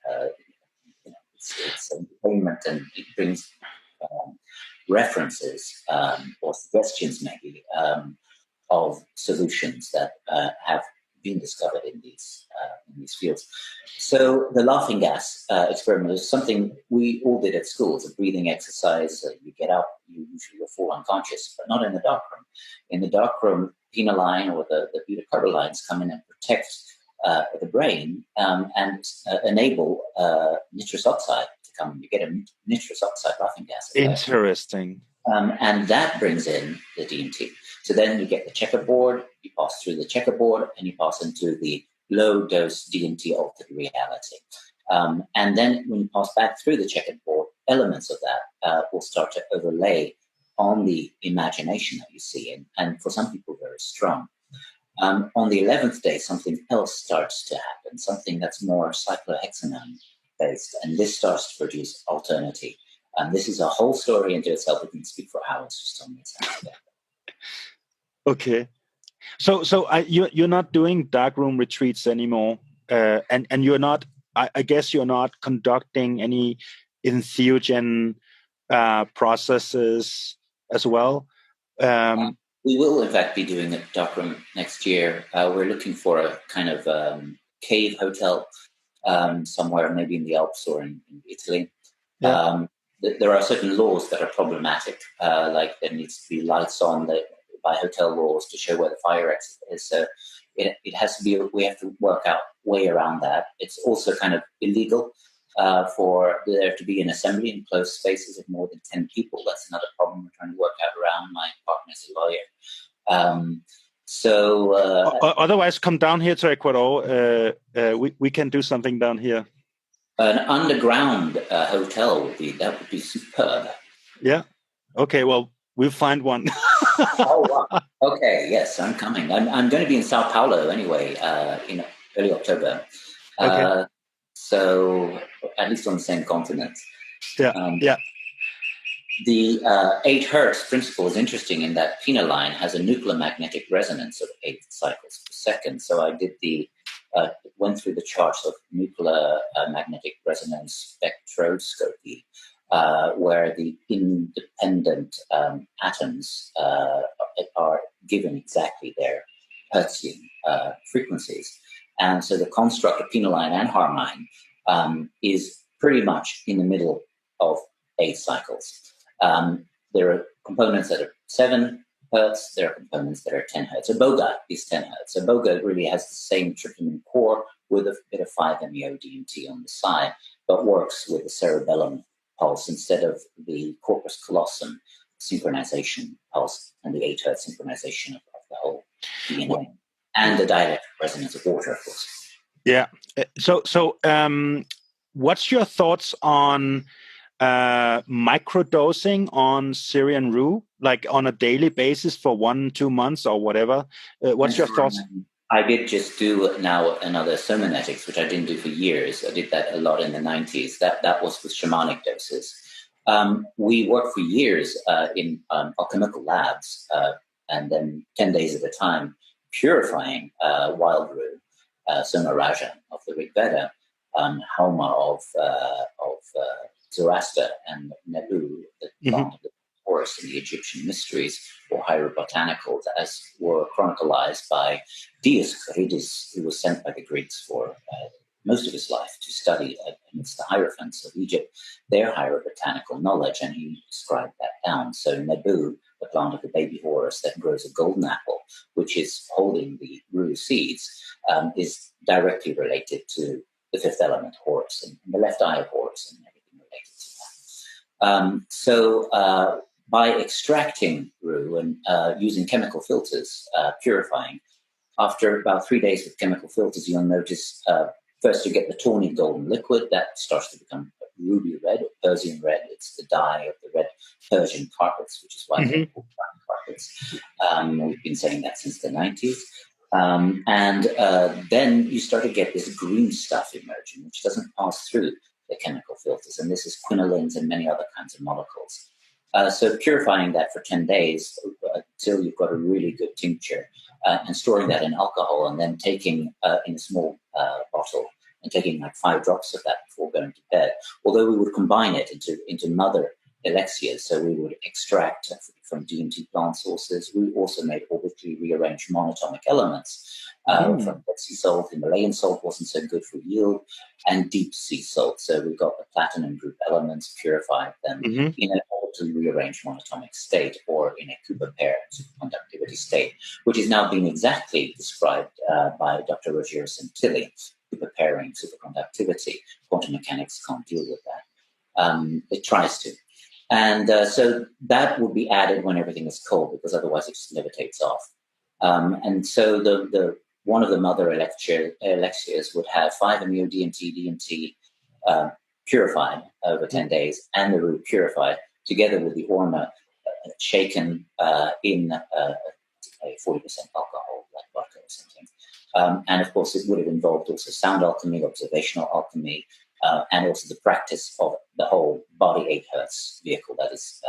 Speaker 1: it's entertainment, and it brings references or suggestions, maybe, of solutions that have been discovered in these fields. So the laughing gas experiment is something we all did at school. It's a breathing exercise. You get up, you usually fall unconscious, but not in the dark room. In the dark room, phenyline or the beta carbo lines come in and protect the brain and enable nitrous oxide to come. You get a nitrous oxide laughing gas.
Speaker 2: Interesting.
Speaker 1: And that brings in the DMT. So then you get the checkerboard, you pass through the checkerboard, and you pass into the low-dose DMT altered reality. And then when you pass back through the checkerboard, elements of that will start to overlay on the imagination that you see, and for some people, very strong. On the 11th day, something else starts to happen, something that's more cyclohexanone-based, and this starts to produce alternity. This is a whole story into itself. We can speak for hours just on this.
Speaker 2: Okay, so you're not doing darkroom retreats anymore, and you're not. I guess you're not conducting any entheogen processes as well.
Speaker 1: We will, in fact, be doing a darkroom next year. We're looking for a kind of cave hotel somewhere, maybe in the Alps or in Italy. Yeah. There are certain laws that are problematic, like there needs to be lights on by hotel laws to show where the fire exit is. So it has to be, we have to work out way around that. It's also kind of illegal for there to be an assembly in closed spaces of more than 10 people. That's another problem we're trying to work out around. My partner's a lawyer.
Speaker 2: Otherwise, come down here to Ecuador. We can do something down here.
Speaker 1: An underground hotel would be superb.
Speaker 2: Yeah. Okay. Well, we'll find one.
Speaker 1: Oh, wow. Okay. Yes, I'm coming. I'm going to be in Sao Paulo anyway, in early October.
Speaker 2: Okay.
Speaker 1: So at least on the same continent.
Speaker 2: Yeah. Yeah.
Speaker 1: The 8 Hertz principle is interesting in that phenyline has a nuclear magnetic resonance of 8 cycles per second. So I did went through the charts of nuclear magnetic resonance spectroscopy, where the independent atoms are given exactly their Hertzian frequencies. And so the construct of phenyline and harmine is pretty much in the middle of 8 cycles. There are components that are 7 hertz, there are components that are 10 hertz. Iboga is 10 hertz. Iboga really has the same tryptamine core with a bit of 5-MeO DMT on the side, but works with the cerebellum pulse instead of the corpus callosum synchronization pulse and the 8 hertz synchronization of the whole DNA. And the dielectric resonance of water, of course.
Speaker 2: Yeah. So what's your thoughts on microdosing on Syrian rue, like on a daily basis for 1-2 months or whatever? What's your thoughts?
Speaker 1: I did just do now another somanetics, which I didn't do for years. I did that a lot in the 90s. That was with shamanic doses. We worked for years in alchemical labs, and then 10 days at a time, purifying wild rue, Soma Raja of the Rig Veda, Hauma of Zoroaster, and Nebu, the plant of the forest in the Egyptian mysteries, or hierobotanicals, as were chronicalized by Dios Carides, who was sent by the Greeks for most of his life to study amidst the hierophants of Egypt their hierobotanical knowledge, and he described that down. So Nebu, the plant of the baby horse that grows a golden apple, which is holding the rue seeds, is directly related to the fifth element, Horus, and the left eye of Horus, and everything related to that. By extracting rue and using chemical filters, purifying, after about 3 days with chemical filters, you'll notice first you get the tawny golden liquid that starts to become ruby red or Persian red. It's the dye of the red Persian carpets, which is why they're called carpets. We've been saying that since the 90s. Then you start to get this green stuff emerging, which doesn't pass through the chemical filters. And this is quinolines and many other kinds of molecules. So purifying that for 10 days until you've got a really good tincture and storing that in alcohol and then taking in a small bottle and taking like 5 drops of that before going to bed. Although we would combine it into mother elixirs, so we would extract from DMT plant sources. We also made orbitally rearranged monatomic elements from Dead Sea salt. Himalayan salt wasn't so good for yield, and deep sea salt. So we got the platinum group elements, purified them in an orbitally rearranged monatomic state or in a Cooper pair superconductivity state, which is now being exactly described by Dr. Roger Santilli. Cooper pairing superconductivity. Quantum mechanics can't deal with that. It tries to. And so that would be added when everything is cold, because otherwise it just levitates off. And so the one of the mother elixirs would have 5-MeO-DMT purified over 10 days, and the root purified, together with the orma shaken in a 40% alcohol, like vodka or something. And of course, it would have involved also sound alchemy, observational alchemy, and also the practice of the whole body 8 hertz vehicle, that is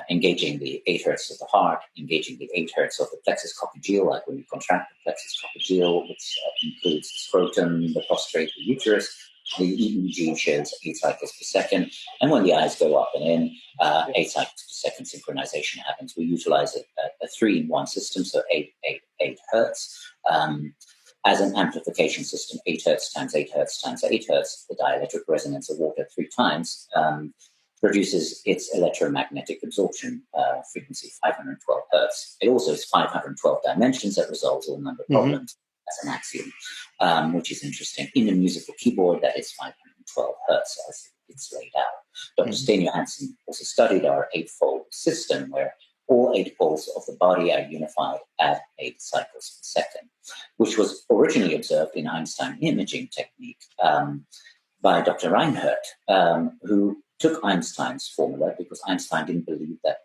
Speaker 1: engaging the 8 hertz of the heart, engaging the 8 hertz of the plexus coccygeal, like when you contract the plexus coccygeal, which includes the scrotum, the prostrate, the uterus. The EEG shows 8 cycles per second, and when the eyes go up and in, 8 cycles per second synchronization happens. We utilize a 3-in-1 system, so 8 hertz. As an amplification system, 8 hertz times 8 hertz times 8 hertz, the dielectric resonance of water 3 times, produces its electromagnetic absorption frequency, 512 hertz. It also has 512 dimensions that resolves all number problems as an axiom, which is interesting. In a musical keyboard, that is 512 hertz as it's laid out. Dr. Sten Johansson also studied our 8-fold system, where all 8 poles of the body are unified at 8 cycles per second, which was originally observed in Einstein imaging technique by Dr. Reinhardt, who took Einstein's formula because Einstein didn't believe that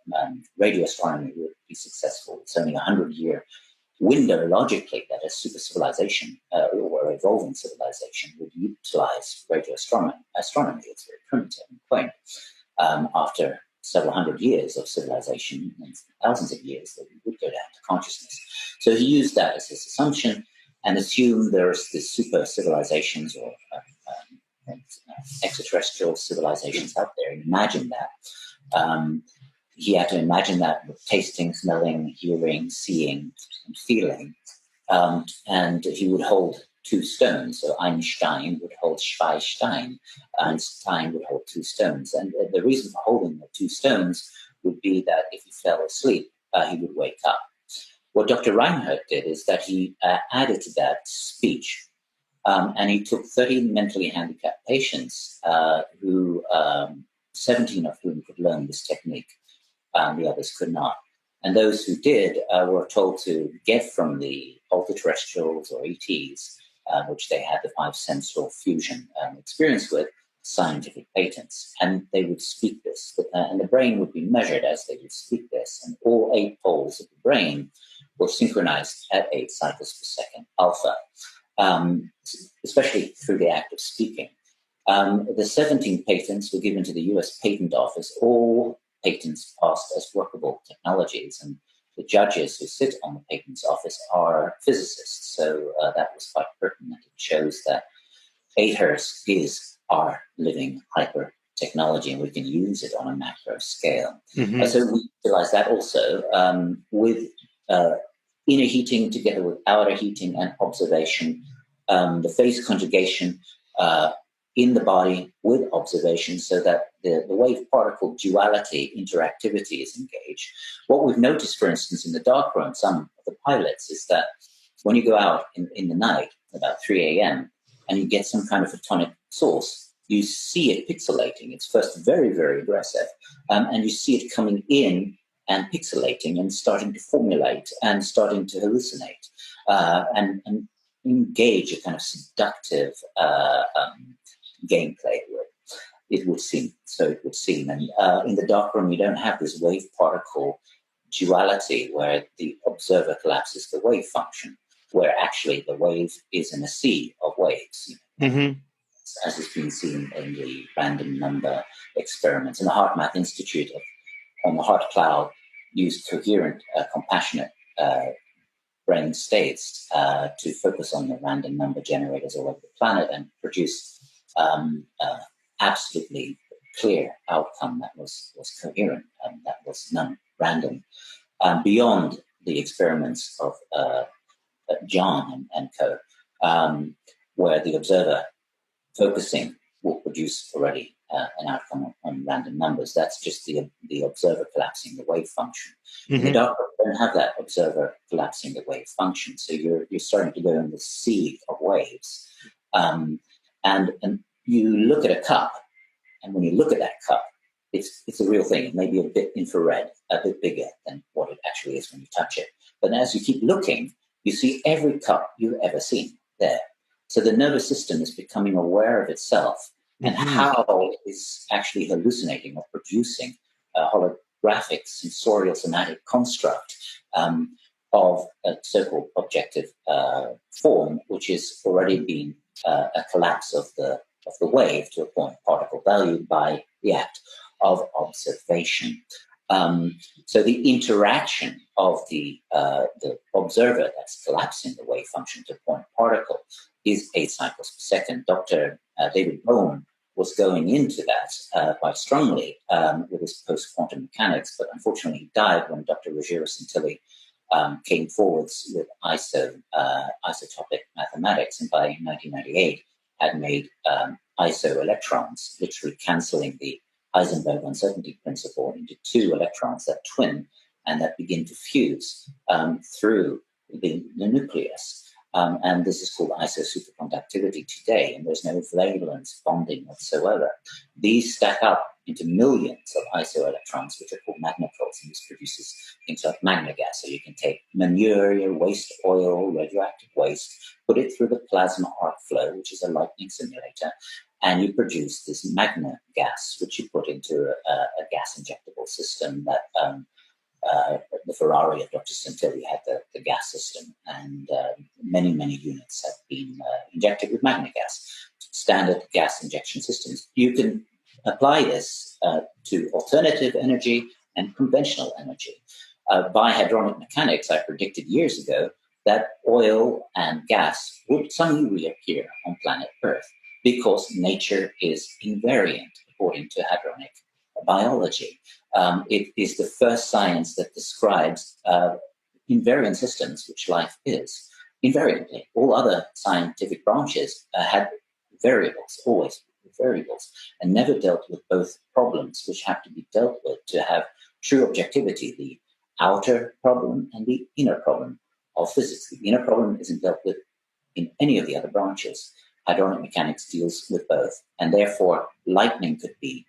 Speaker 1: radio astronomy would be successful. It's only a 100-year window, logically, that a super civilization or evolving civilization would utilize radio astronomy. It's very primitive and quaint. After several hundred years of civilization and thousands of years, that we would go down to consciousness. So he used that as his assumption and assumed there's this super civilizations or extraterrestrial civilizations out there, and imagine that. He had to imagine that with tasting, smelling, hearing, seeing, and feeling. And he would hold 2 stones. So Einstein would hold 2 Steine. Einstein would hold 2 stones. And the reason for holding the 2 stones would be that if he fell asleep, he would wake up. What Dr. Reinhardt did is that he added to that speech. And he took 30 mentally handicapped patients, 17 of whom could learn this technique. The others could not. And those who did were told to get from the ultra-terrestrials or ETs, which they had the 5-sensorial fusion experience with, scientific patents. And they would speak this. And the brain would be measured as they would speak this. And all 8 poles of the brain were synchronized at 8 cycles per second alpha, especially through the act of speaking. The 17 patents were given to the US Patent Office. All patents passed as workable technologies, and the judges who sit on the patents office are physicists. So that was quite pertinent. It shows that 8 hertz is our living hyper technology, and we can use it on a macro scale. So we utilize that also with inner heating together with outer heating and observation, the phase conjugation in the body with observation, so that the wave-particle duality interactivity is engaged. What we've noticed, for instance, in the darkroom, some of the pilots, is that when you go out in the night, about 3 a.m., and you get some kind of photonic source, you see it pixelating. It's first very, very aggressive, and you see it coming in and pixelating and starting to formulate and starting to hallucinate and engage a kind of seductive gameplay with. It would seem. So it would seem. And in the darkroom, you don't have this wave particle duality where the observer collapses the wave function, where actually the wave is in a sea of waves, as has been seen in the random number experiments. And the HeartMath Institute on the heart cloud used coherent, compassionate brain states to focus on the random number generators all over the planet and produce absolutely clear outcome that was coherent and that was non-random, beyond the experiments of John and co, where the observer focusing will produce already an outcome on random numbers. That's just the observer collapsing the wave function. In the dark world, you don't have that observer collapsing the wave function, so you're starting to go in the sea of waves. And you look at a cup, and when you look at that cup, it's a real thing. It may be a bit infrared, a bit bigger than what it actually is when you touch it. But as you keep looking, you see every cup you've ever seen there. So the nervous system is becoming aware of itself and how it is actually hallucinating or producing a holographic sensorial somatic construct of a so-called objective form, which is already been a collapse of the wave to a point particle valued by the act of observation. So the interaction of the observer that's collapsing the wave function to point particle is 8 cycles per second. Dr. David Bohm was going into that quite strongly with his post-quantum mechanics, but unfortunately he died when Dr. Ruggiero Santilli came forwards with isotopic mathematics, and by 1998 had made iso-electrons, literally cancelling the Heisenberg uncertainty principle into 2 electrons that twin and that begin to fuse through the nucleus. And this is called iso-superconductivity today, and there's no valence bonding whatsoever. These stack up into millions of iso-electrons, which are called magnetrols, and this produces things like magna gas. So you can take manure, waste oil, radioactive waste, put it through the plasma arc flow, which is a lightning simulator, and you produce this magna gas, which you put into a gas injectable system that the Ferrari of Dr. Santilli had the gas system, and many, many units have been injected with magna gas, standard gas injection systems. You can apply this to alternative energy and conventional energy. By hadronic mechanics, I predicted years ago that oil and gas would suddenly reappear on planet Earth because nature is invariant according to hadronic biology. It is the first science that describes invariant systems, which life is, invariantly. All other scientific branches had variables, always variables, and never dealt with both problems, which have to be dealt with to have true objectivity, the outer problem and the inner problem of physics. The inner problem isn't dealt with in any of the other branches. Hadronic mechanics deals with both, and therefore lightning could be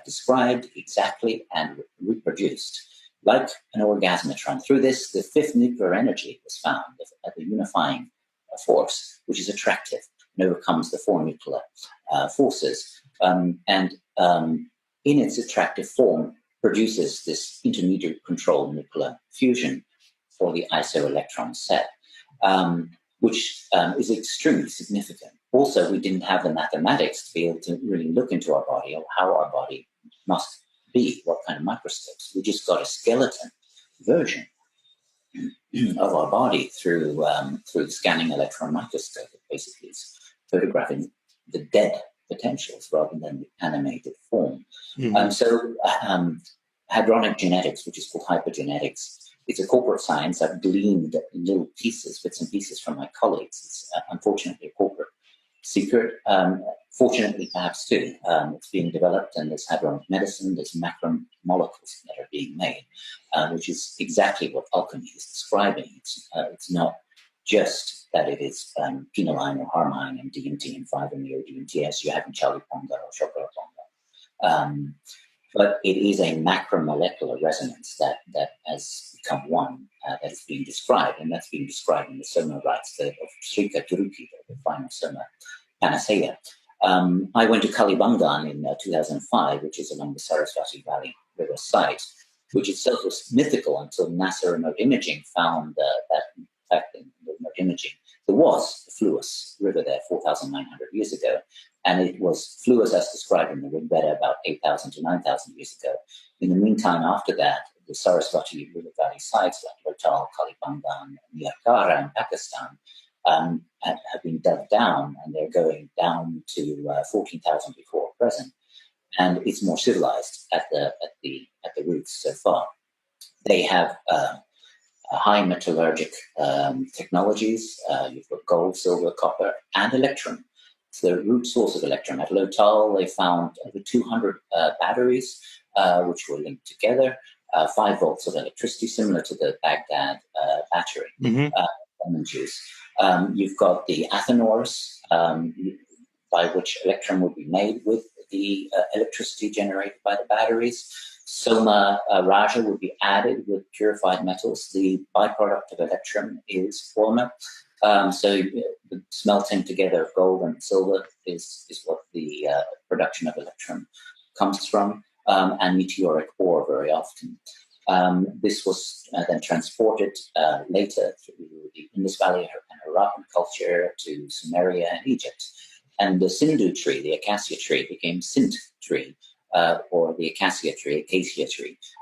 Speaker 1: described exactly and reproduced like an orgasmatron. Through this, the 5th nuclear energy was found at the unifying force, which is attractive and overcomes the 4 nuclear forces, and in its attractive form produces this intermediate control nuclear fusion for the isoelectron set, which is extremely significant. Also, we didn't have the mathematics to be able to really look into our body or how our body must be, what kind of microscopes. We just got a skeleton version of our body through the scanning electron microscope. It basically is photographing the dead potentials rather than the animated form. So hadronic genetics, which is called hypergenetics, it's a corporate science. I've gleaned little pieces, bits and pieces from my colleagues. It's unfortunately a corporate secret. Fortunately, perhaps too, it's being developed, and there's hadronic medicine, there's macromolecules that are being made, which is exactly what alchemy is describing. It's not just that it is quinoline or harmine and DMT and 5-MeO DMT as you have in Charlie Ponga or Chocolate Ponga. But it is a macromolecular resonance that has become one that is being described, and that's being described in the Soma rites of Srika Turuki, the final Soma panacea. I went to Kalibangan in 2005, which is along the Saraswati Valley River site, which itself was mythical until NASA remote imaging found that, in fact, in remote imaging, there was a fluous river there 4,900 years ago, and it was fluous as described in the Rigveda about 8,000 to 9,000 years ago. In the meantime, after that, the Sarasvati River Valley sites like Lotal, Kalibangan, Niyakara in Pakistan have been dug down, and they're going down to 14,000 before present. And it's more civilized at the roots so far. They have high metallurgic technologies. You've got gold, silver, copper, and electrum. It's the root source of electrum. At Lotal, they found over 200 batteries which were linked together. 5 volts of electricity, similar to the Baghdad battery. Lemon juice. You've got the athanors, by which electrum would be made with the electricity generated by the batteries. Soma Raja would be added with purified metals. The byproduct of electrum is forma. So the smelting together of gold and silver is what the production of electrum comes from, and meteoric ore very often. This was then transported later through the Indus Valley and Harappan culture to Sumeria and Egypt. And the Sindhu tree, the acacia tree, became Sindh tree, or the acacia tree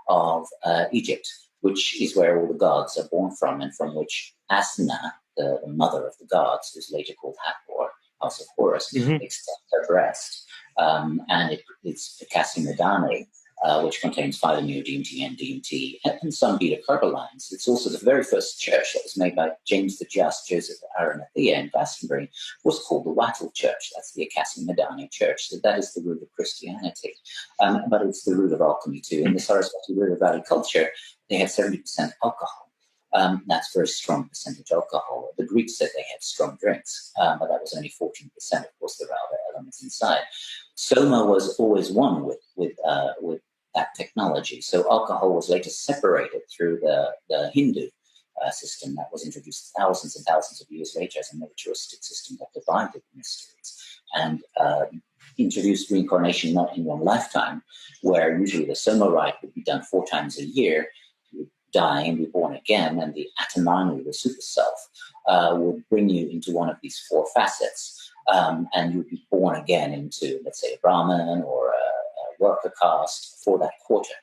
Speaker 1: of Egypt, which is where all the gods are born from, and from which Asna, the mother of the gods, who's later called Hathor, house of Horus, extends her breast. And it's acacia medani, which contains 5-MeO-DMT and DMT, and some beta-carbolines. It's also the very first church that was made by James the Just, Joseph Arimathea in Glastonbury, was called the Wattle Church. That's the Acacia Medani Church. So that is the root of Christianity. But it's the root of alchemy too. In the Sarasvati River Valley culture, they had 70% alcohol. That's very strong percentage alcohol. The Greeks said they had strong drinks, but that was only 14%. Of course, there are other elements inside. Soma was always one with that technology. So alcohol was later separated through the Hindu system that was introduced thousands and thousands of years later as a militaristic system that divided the mysteries and introduced reincarnation not in one lifetime, where usually the Soma rite would be done 4 times a year. You would die and be born again, and the Atmanu, the super self, would bring you into one of these 4 facets, and you'd be born again into, let's say, a Brahmin or a worker caste for that quarter.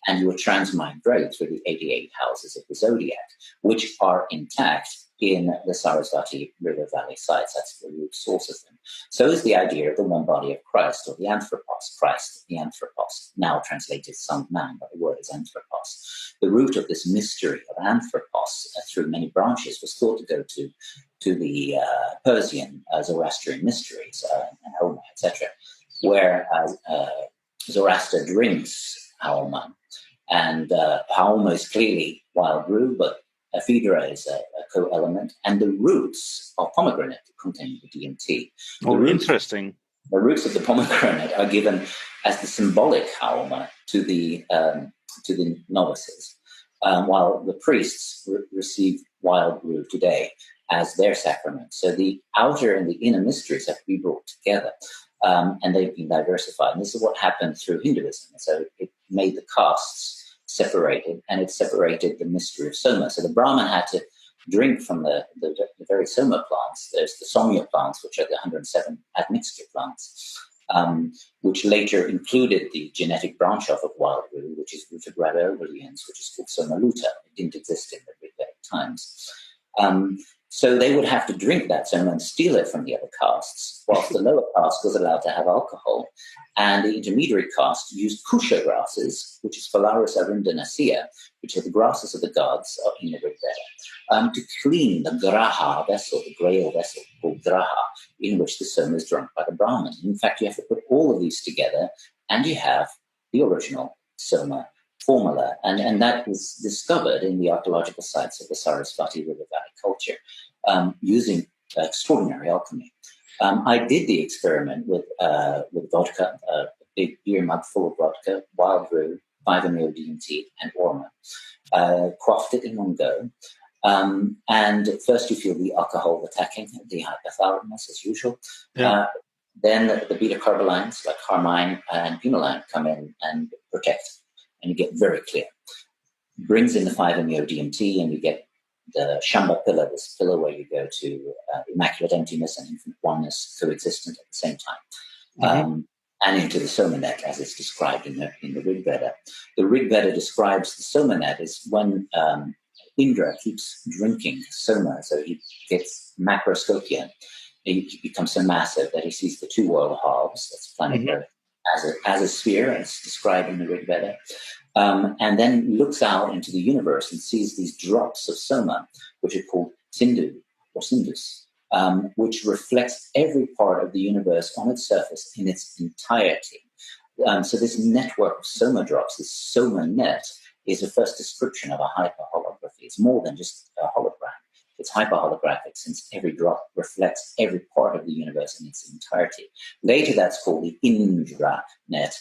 Speaker 1: And you would transmigrate through the 88 houses of the zodiac, which are intact in the Sarasvati River Valley sites. That's the root source of them. So is the idea of the one body of Christ, or the anthropos, Christ, the anthropos, now translated son of man, but the word is anthropos. The root of this mystery of anthropos through many branches was thought to go to the Persian Zoroastrian mysteries, and Homer, etc., where Zoroaster drinks Haoma, and Haoma is clearly wild brew, but ephedra is a co-element, and the roots of pomegranate contain the DMT.
Speaker 2: Interesting.
Speaker 1: The roots of the pomegranate are given as the symbolic Haoma to the novices, while the priests receive wild brew today as their sacrament. So the outer and the inner mysteries have to be brought together. And they've been diversified. And this is what happened through Hinduism. So it made the castes separated, and it separated the mystery of Soma. So the Brahmin had to drink from the very Soma plants. There's the Somya plants, which are the 107 admixture plants, which later included the genetic branch off of wild brew, which is rooted Ravellians, which is called Soma Luta. It didn't exist in the Vedic times. So they would have to drink that Soma and steal it from the other castes, whilst the lower caste was allowed to have alcohol. And the intermediary caste used kusha grasses, which is Phalaris arundinacea, which are the grasses of the gods in the Rigveda, to clean the graha vessel, the grail vessel called graha, in which the Soma is drunk by the Brahmin. In fact, you have to put all of these together, and you have the original Soma formula, and that was discovered in the archaeological sites of the Sarasvati River Valley culture, using extraordinary alchemy. I did the experiment with vodka, a big beer mug full of vodka, wild brew, 5-MeO-DMT, and orma. Quaffed it in one go. And first you feel the alcohol attacking the hypothalamus as usual. Yeah. Then the beta-carbolines like harmine and pinoline come in and protect. and you get very clear. Brings in the 5-MeO-DMT, and you get the Shamba pillar, this pillar where you go to immaculate emptiness and infinite oneness coexistent at the same time, and into the Somanet as it's described in the Rig Veda. The Rig Veda describes the Somanet as when Indra keeps drinking Soma, so he gets macroscopia. He becomes so massive that he sees the two world halves, that's planet Earth, as a sphere, as described in the Rig Veda. And then looks out into the universe and sees these drops of Soma, which are called Sindhu or Sindhus, which reflects every part of the universe on its surface in its entirety. So this network of Soma drops, this Soma net, is the first description of a hyperholography. It's more than just a hologram. It's hyperholographic since every drop reflects every part of the universe in its entirety. Later, that's called the Indra net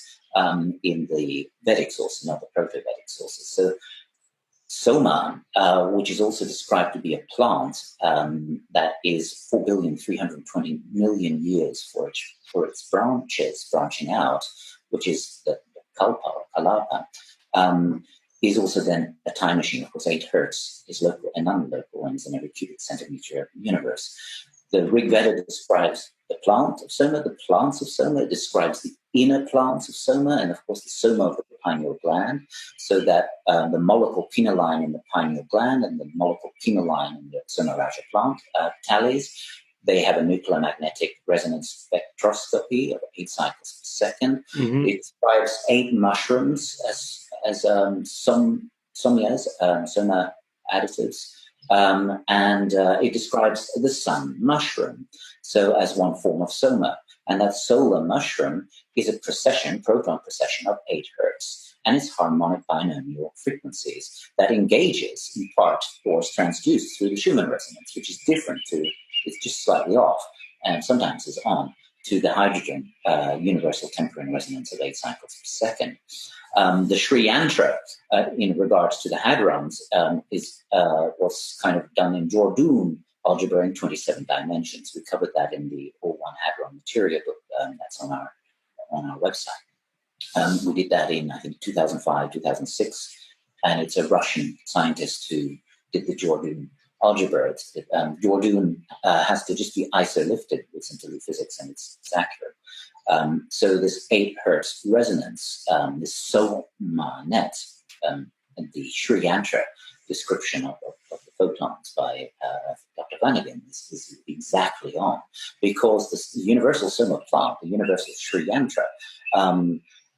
Speaker 1: in the Vedic sources, not the Proto-Vedic sources. So Soma, which is also described to be a plant that is 4,320,000,000 years for its branches branching out, which is the Kalpa or Kalapa, is also then a time machine. Of course, 8 hertz is local and non-local and is in every cubic centimeter of the universe. The Rig Veda describes the plant of Soma, the plants of Soma. It describes the inner plants of Soma, and of course the Soma of the pineal gland, so that the molecule quinoline in the pineal gland and the molecule quinoline in the Soma Raja plant tallies. They have a nuclear magnetic resonance spectroscopy of 8 cycles per second. It describes 8 mushrooms as somyas, Soma additives. And it describes the sun mushroom, so as one form of Soma. And that solar mushroom is a proton procession of 8 hertz, and it's harmonic binomial frequencies that engages in part or is transduced through the Schumann resonance, which is different to, it's just slightly off, and sometimes is on, to the hydrogen universal tempering resonance of 8 cycles per second. The Sri Yantra, in regards to the hadrons, was kind of done in Jordan algebra in 27 dimensions. We covered that in the O1 hadron material book that's on our website. We did that in, I think, 2005, 2006, and it's a Russian scientist who did the Jordan algebra. Jordan has to just be isolifted with simple physics, and it's accurate. So this 8 hertz resonance, this Soma net, and the Sri Yantra description of the photons by Dr. Flanagan is exactly on, because the universal Soma plant, the universal Sri Yantra,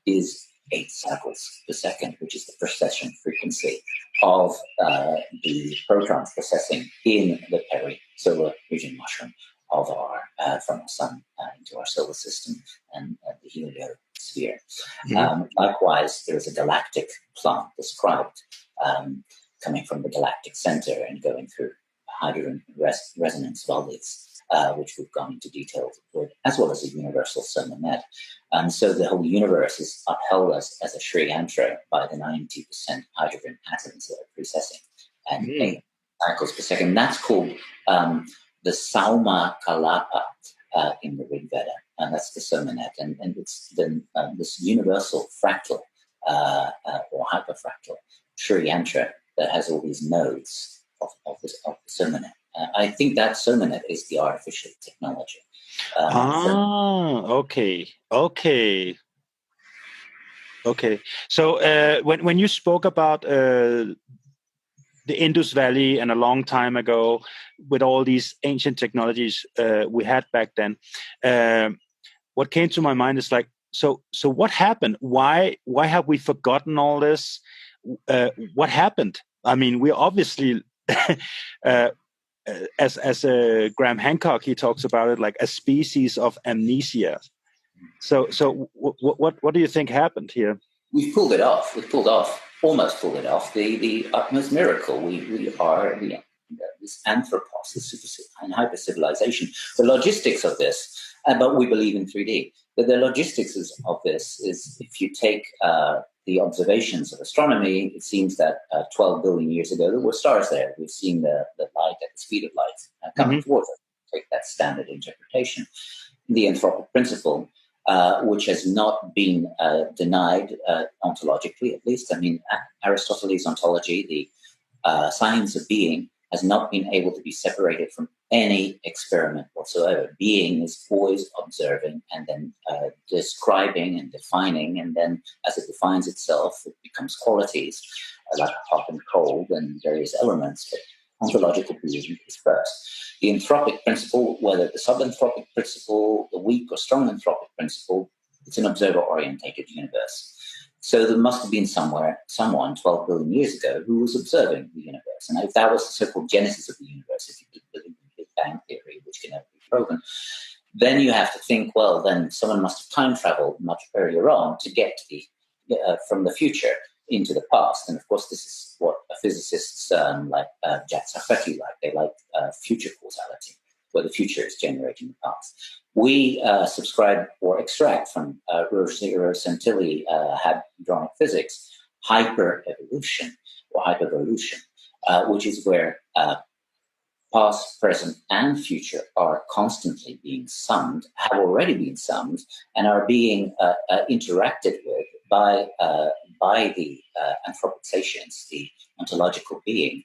Speaker 1: is 8 cycles per second, which is the precession frequency of the protons processing in the perisolar region mushroom of our from the sun into our solar system and the heliosphere. Likewise, there is a galactic plant described coming from the galactic center and going through hydrogen resonance volutes, which we've gone into detail with, as well as a universal Soma net. So the whole universe is upheld as a Sri Yantra by the 90% hydrogen atoms that are precessing at 8 cycles per second. That's called the Sauma Kalapa in the Rig Veda, and that's the Soma net. And it's this universal fractal or hyperfractal Sri Yantra that has all these nodes of the Soma net. I think that Soma net is the artificial technology.
Speaker 2: Okay. So when you spoke about the Indus Valley and a long time ago with all these ancient technologies we had back then, what came to my mind is like, so what happened? Why have we forgotten all this? What happened? I mean, we obviously, as Graham Hancock, he talks about it like a species of amnesia. So what do you think happened here?
Speaker 1: We've pulled it off. Almost pulled it off. The utmost miracle. We are this anthropos, this super and hyper civilization. The logistics of this, but we believe in 3D. But the logistics of this is, if you take the observations of astronomy, it seems that 12 billion years ago there were stars there. We've seen the light at the speed of light coming towards us. Take that standard interpretation. The anthropic principle which has not been denied ontologically, at least. I mean, Aristotle's ontology, the science of being, has not been able to be separated from any experiment whatsoever. Being is always observing and then describing and defining, and then as it defines itself, it becomes qualities like hot and cold and various elements. But ontological being is first. The anthropic principle, whether the subanthropic principle, the weak or strong anthropic principle, it's an observer-orientated universe. So there must have been someone 12 billion years ago who was observing the universe. And if that was the so-called genesis of the universe, if you could believe in the Big Bang theory, which can never be proven, then you have to think, well, then someone must have time traveled much earlier on to get to from the future into the past. And of course, this is what physicists like Jack Sarfati like. They like future causality, where the future is generating the past. We subscribe or extract from Rogero Santilli hadronic physics, hyper-evolution or hypervolution, which is where past, present, and future are constantly being summed, have already been summed, and are being interacted with by the anthropic sapiens, the ontological being,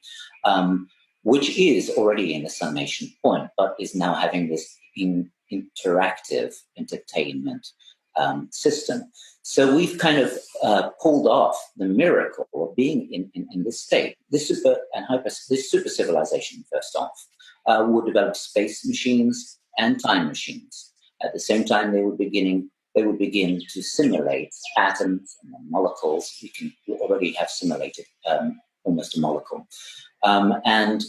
Speaker 1: which is already in the summation point, but is now having this interactive entertainment system. So we've kind of pulled off the miracle of being in this state. This super civilization, first off, would develop space machines and time machines. At the same time, they would begin to simulate atoms and molecules. We already have simulated almost a molecule, and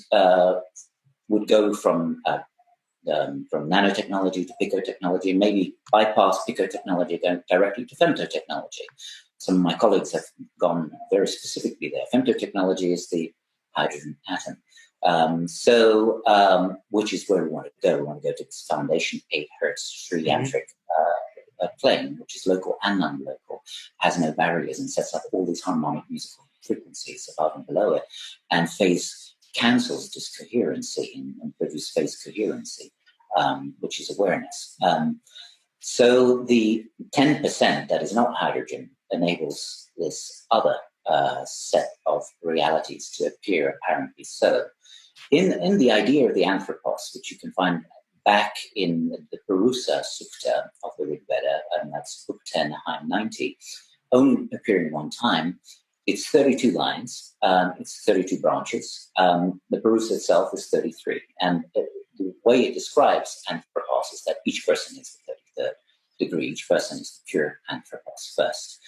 Speaker 1: would go from nanotechnology to picotechnology, and maybe bypass picotechnology, going directly to femtotechnology. Some of my colleagues have gone very specifically there. Femtotechnology is the hydrogen atom. Which is where we want to go. We want to go to this foundation 8 Hertz triatric plane, which is local and non-local, has no barriers, and sets up all these harmonic musical frequencies above and below it, and phase cancels discoherency and produce phase coherency, which is awareness. So the 10% that is not hydrogen enables this other set of realities to appear apparently so. In the idea of the anthropos, which you can find back in the Purusa Sukta of the Rig Veda, and that's book 10, hymn 90, only appearing one time. It's 32 lines, it's 32 branches. The Purusa itself is 33. And the way it describes anthropos is that each person is the 33rd degree, each person is the pure anthropos first.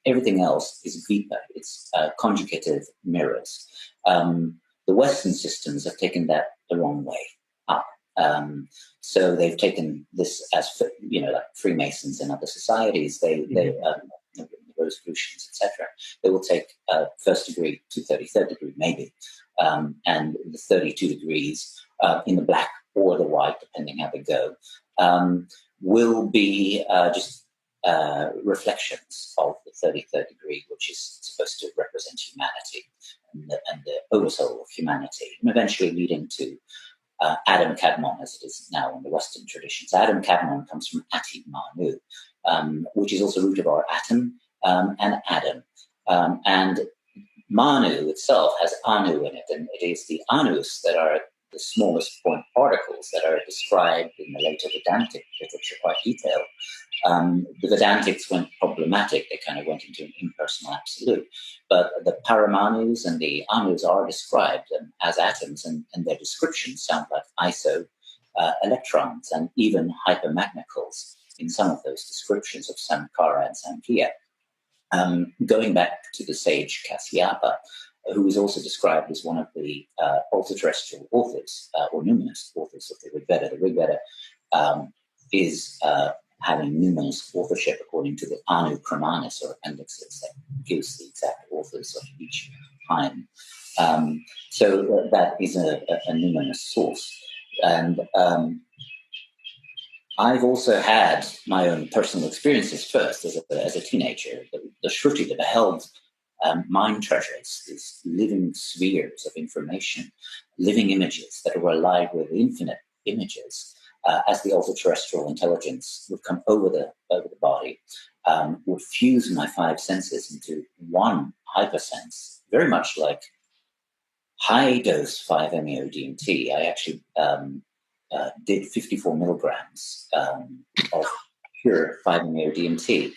Speaker 1: Everything else is vipa, it's conjugative mirrors. The Western systems have taken that the wrong way up. So they've taken this as, like Freemasons and other societies, Rosicrucians, etc. They will take first degree to 33rd degree, maybe, and the 32 degrees in the black or the white, depending how they go, will be just reflections of the 33rd degree, which is supposed to represent humanity and the oversoul of humanity, and eventually leading to Adam Kadmon, as it is now in the Western traditions. Adam Kadmon comes from Ati Manu, which is also root of our atom and Adam. And Manu itself has Anu in it, and it is the Anus that are the smallest point particles that are described in the later Vedantic literature quite detailed. The Vedantics went problematic. They kind of went into an impersonal absolute. But the Paramanus and the Anus are described as atoms, and their descriptions sound like iso electrons and even hypermagneticals in some of those descriptions of Sankara and Sankhya. Going back to the sage Kasyapa, who is also described as one of the ultra-terrestrial authors or numinous authors of the Rig Veda. The Rig Veda is having numinous authorship according to the Anu Kramanis or appendixes that gives the exact authors of each hymn. So that is a numinous source. And I've also had my own personal experiences first as a teenager. The Shruti, the beheld mind treasures, these living spheres of information, living images that were alive with infinite images, as the ultra-terrestrial intelligence would come over the body, would fuse my five senses into one hypersense, very much like high-dose 5-MeO-DMT. I actually did 54 milligrams of pure 5-MeO-DMT.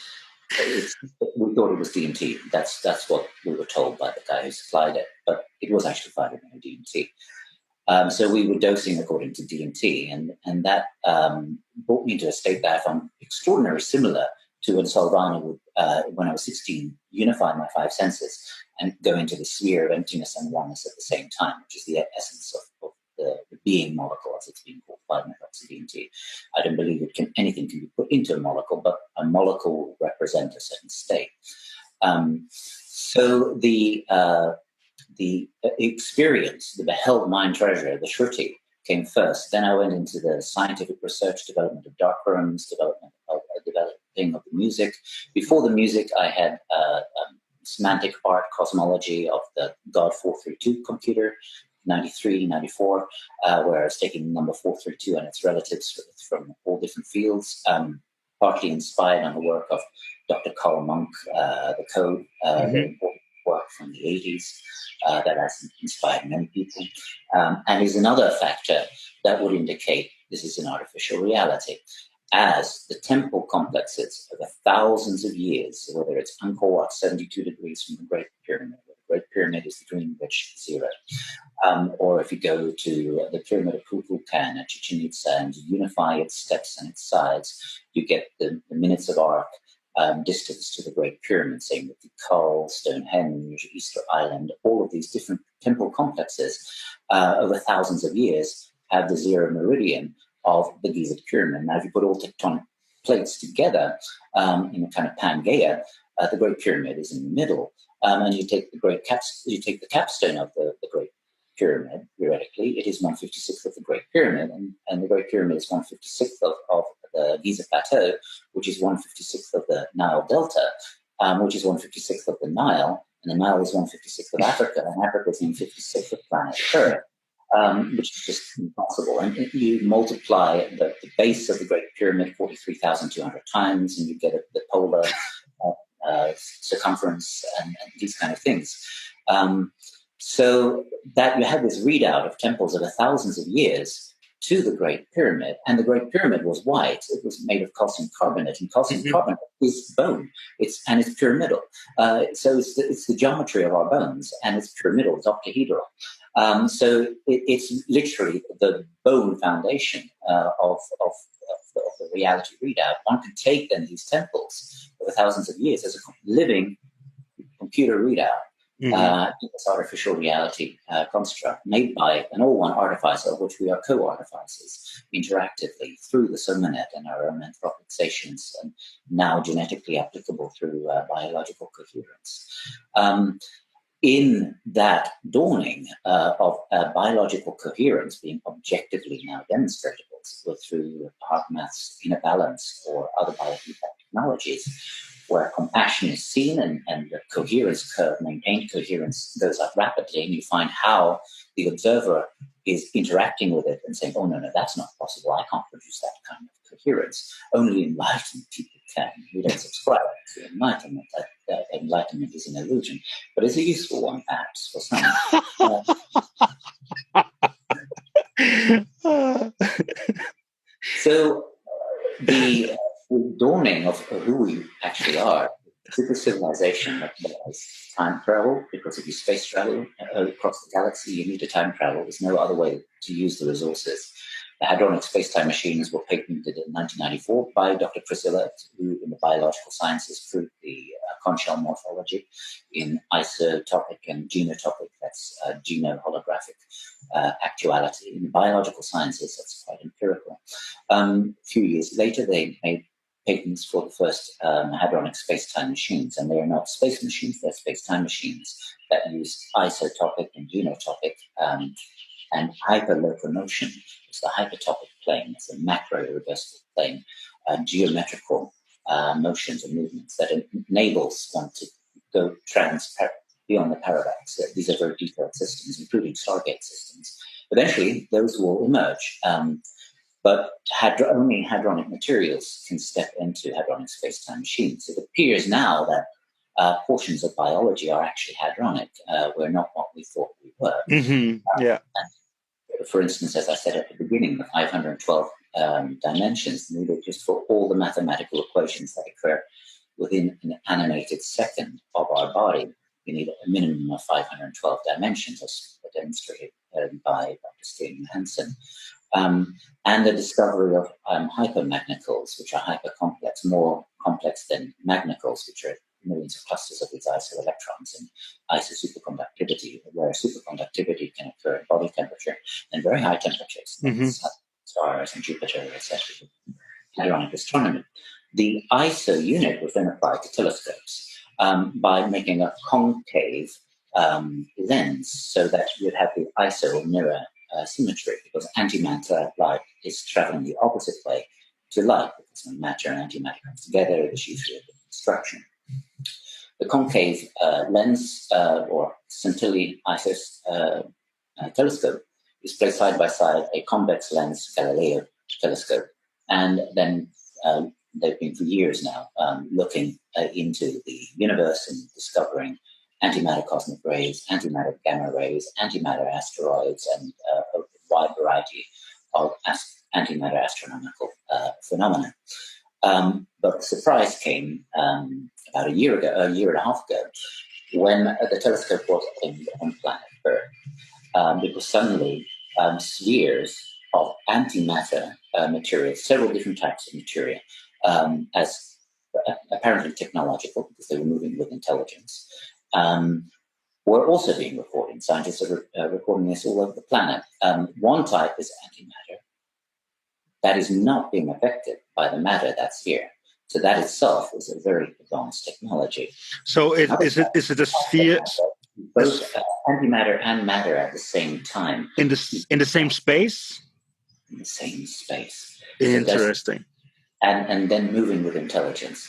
Speaker 1: We thought it was DMT. That's what we were told by the guy who supplied it, but it was actually 5-MeO-DMT. So we were dosing according to DMT, and that brought me into a state that I found extraordinarily similar to when Salvana would, when I was 16, unify my five senses and go into the sphere of emptiness and oneness at the same time, which is the essence of the being molecule, as it's being called, 5-methoxy-DMT. I don't believe anything can be put into a molecule, but a molecule will represent a certain state. So the experience, the beheld mind treasure, the Shruti, came first. Then I went into the scientific research, development of darkrooms, developing of the music. Before the music, I had semantic art cosmology of the God 432 computer, 93, 94, where I was taking number 432 and its relatives from all different fields, partly inspired on the work of Dr. Karl Monk, the code, very important work from the 80s that has inspired many people, and is another factor that would indicate this is an artificial reality. As the temple complexes over thousands of years, whether it's Angkor Wat, 72 degrees from the Great Pyramid, where the Great Pyramid is the Greenwich Zero, or if you go to the Pyramid of Kukulkan at Chichen Itza and unify its steps and its sides, you get the minutes of arc distance to the Great Pyramid, same with the Tikal, Stonehenge, Easter Island. All of these different temple complexes over thousands of years have the zero meridian of the Giza Pyramid. Now, if you put all tectonic plates together in a kind of Pangaea, the Great Pyramid is in the middle, and you take the capstone of the Great Pyramid. Theoretically, it is 1/56th of the Great Pyramid, and the Great Pyramid is 1/56th of the Giza Plateau, which is 1/56th of the Nile Delta, which is 1/56th of the Nile, and the Nile is 1/56th of Africa, and Africa is 1/56th of planet Earth. Which is just impossible. And you multiply the base of the Great Pyramid 43,200 times, and you get the polar circumference and these kind of things. So that you have this readout of temples over thousands of years to the Great Pyramid, and the Great Pyramid was white. It was made of calcium carbonate, and calcium carbonate is bone. It's pyramidal. So it's the geometry of our bones, and it's pyramidal, it's octahedral. So it's literally the bone foundation of the reality readout. One can take then these temples over thousands of years as a living computer readout. This artificial reality construct made by an all-one artificer, of which we are co-artificers interactively through the Somanet and our own anthropizations, and now genetically applicable through biological coherence. In that dawning of biological coherence being objectively now demonstratable through HeartMath's inner balance or other biofeedback technologies, where compassion is seen and the coherence curve, maintained coherence, goes up rapidly, and you find how the observer is interacting with it and saying, oh, no, that's not possible. I can't produce that kind of coherence. Only enlightened people can. We don't subscribe to enlightenment. That enlightenment is an illusion, but it's a useful one, perhaps, for some. So the dawning of who we actually are, super civilization that allows time travel, because if you space travel across the galaxy, you need to time travel. There's no other way to use the resources. The hadronic space-time machines were patented in 1994 by Dr. Priscilla, who in the biological sciences proved the conch shell morphology in isotopic and genotopic, that's geno-holographic actuality. In the biological sciences, that's quite empirical. A few years later, they made patents for the first hadronic space-time machines, and they are not space machines, they're space-time machines that use isotopic and genotopic and hyperlocomotion. It's the hypertopic plane, it's a macro-reversible plane, geometrical motions and movements that enables one to go beyond the paradox. These are very detailed systems, including Stargate systems. Eventually, those will emerge. But only hadronic materials can step into hadronic space-time machines. It appears now that portions of biology are actually hadronic. We're not what we thought we were.
Speaker 2: Yeah.
Speaker 1: For instance, as I said at the beginning, the 512 dimensions needed just for all the mathematical equations that occur within an animated second of our body. You need a minimum of 512 dimensions, as demonstrated by Dr. Stephen Hansen. And the discovery of hypermagneticals, which are hypercomplex, more complex than magneticals, which are millions of clusters of these isoelectrons and isosuperconductivity, where superconductivity can occur at body temperature and very high temperatures, stars and Jupiter, etc. Hadronic astronomy. The ISO unit was then applied to telescopes by making a concave lens, so that you'd have the ISO mirror symmetry, because antimatter light is traveling the opposite way to light, because when matter and antimatter comes together, there's usually a bit of destruction. The concave lens or scintillating ISO telescope is placed side by side a convex lens Galileo telescope, and then they've been for years now looking into the universe and discovering antimatter cosmic rays, antimatter gamma rays, antimatter asteroids, and a wide variety of antimatter astronomical phenomena. But the surprise came about a year and a half ago, when the telescope was aimed on planet Earth. Because suddenly spheres of antimatter material, several different types of material, as apparently technological, because they were moving with intelligence, were also being reported. Scientists are reporting this all over the planet. One type is antimatter that is not being affected by the matter that's here. So that itself is a very advanced technology.
Speaker 2: So is it a sphere?
Speaker 1: Both antimatter and matter at the same time.
Speaker 2: In the same space?
Speaker 1: In the same space.
Speaker 2: Interesting.
Speaker 1: And then moving with intelligence.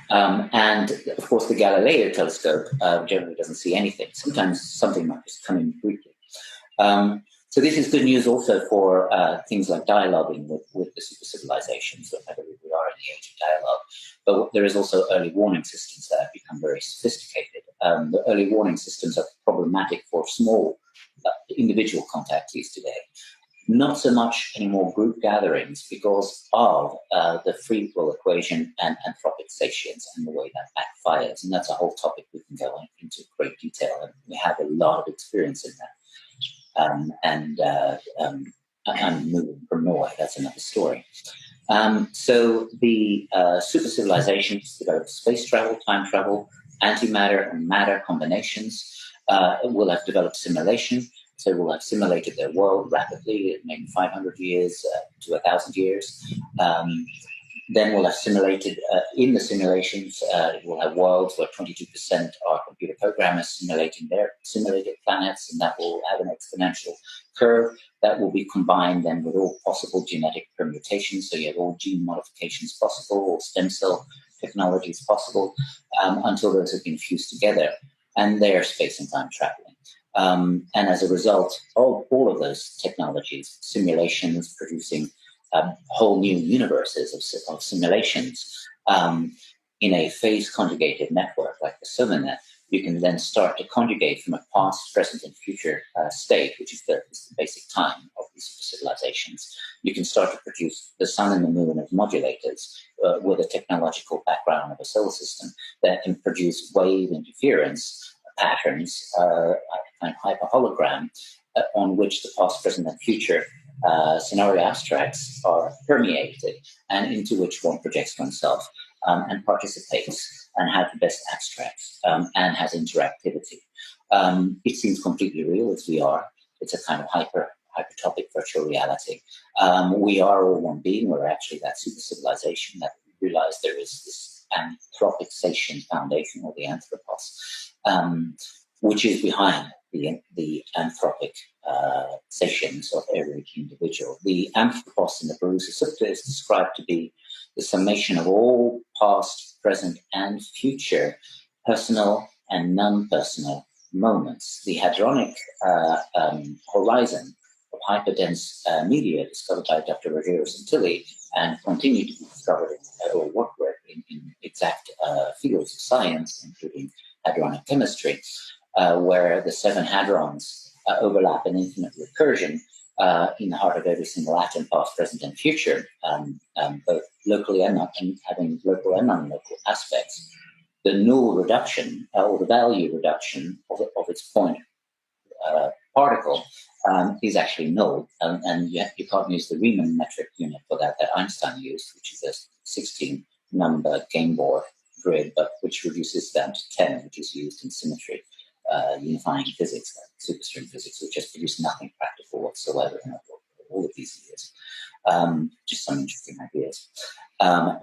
Speaker 1: And of course, the Galileo telescope generally doesn't see anything. Sometimes something might just come in briefly. So this is good news also for things like dialoguing with the super civilizations. So I believe we are in the age of dialogue. But there is also early warning systems that have become very sophisticated. The early warning systems are problematic for small individual contactees today. Not so much anymore group gatherings because of the free will equation and anthropic satience and the way that backfires. And that's a whole topic we can go into great detail. And we have a lot of experience in that. I'm moving from Norway. That's another story. So the super civilizations developed space travel, time travel, antimatter and matter combinations. Will have developed simulation. So we'll have simulated their world rapidly, maybe 500 years to 1,000 years. Then we'll have simulated, in the simulations, we'll have worlds where 22% are computer programmers simulating their simulated planets, and that will have an exponential curve that will be combined then with all possible genetic permutations. So you have all gene modifications possible, all stem cell technologies possible, until those have been fused together, and they're space and time traveling. And as a result of all of those technologies, simulations producing whole new universes of simulations in a phase conjugated network like the SOMANet, you can then start to conjugate from a past, present, and future state, which is the basic time of these civilizations. You can start to produce the sun and the moon as modulators with a technological background of a solar system that can produce wave interference patterns, and hyperhologram on which the past, present, and future scenario abstracts are permeated, and into which one projects oneself and participates and has the best abstracts and has interactivity. It seems completely real as we are. It's a kind of hypertopic virtual reality. We are all one being. We're actually that super civilization that we realize there is this anthropic satian foundation, or the anthropos, which is behind the anthropic satience of every individual. The anthropos in the Parusa Sutta is described to be the summation of all past, present, and future personal and non-personal moments. The hadronic horizon of hyperdense media discovered by Dr. Rogero Santilli and continue to be discovered or worked with in exact fields of science, including hadronic chemistry, where the 7 hadrons overlap in infinite recursion in the heart of every single atom, past, present, and future, both locally and having local and non-local aspects. The null reduction, or the value reduction of its point particle is actually null, and yet you can't use the Riemann metric unit for that Einstein used, which is a 16-number game board grid, but which reduces down to 10, which is used in symmetry, unifying physics, like superstring physics, which has produced nothing practical whatsoever in all of these years. Just some interesting ideas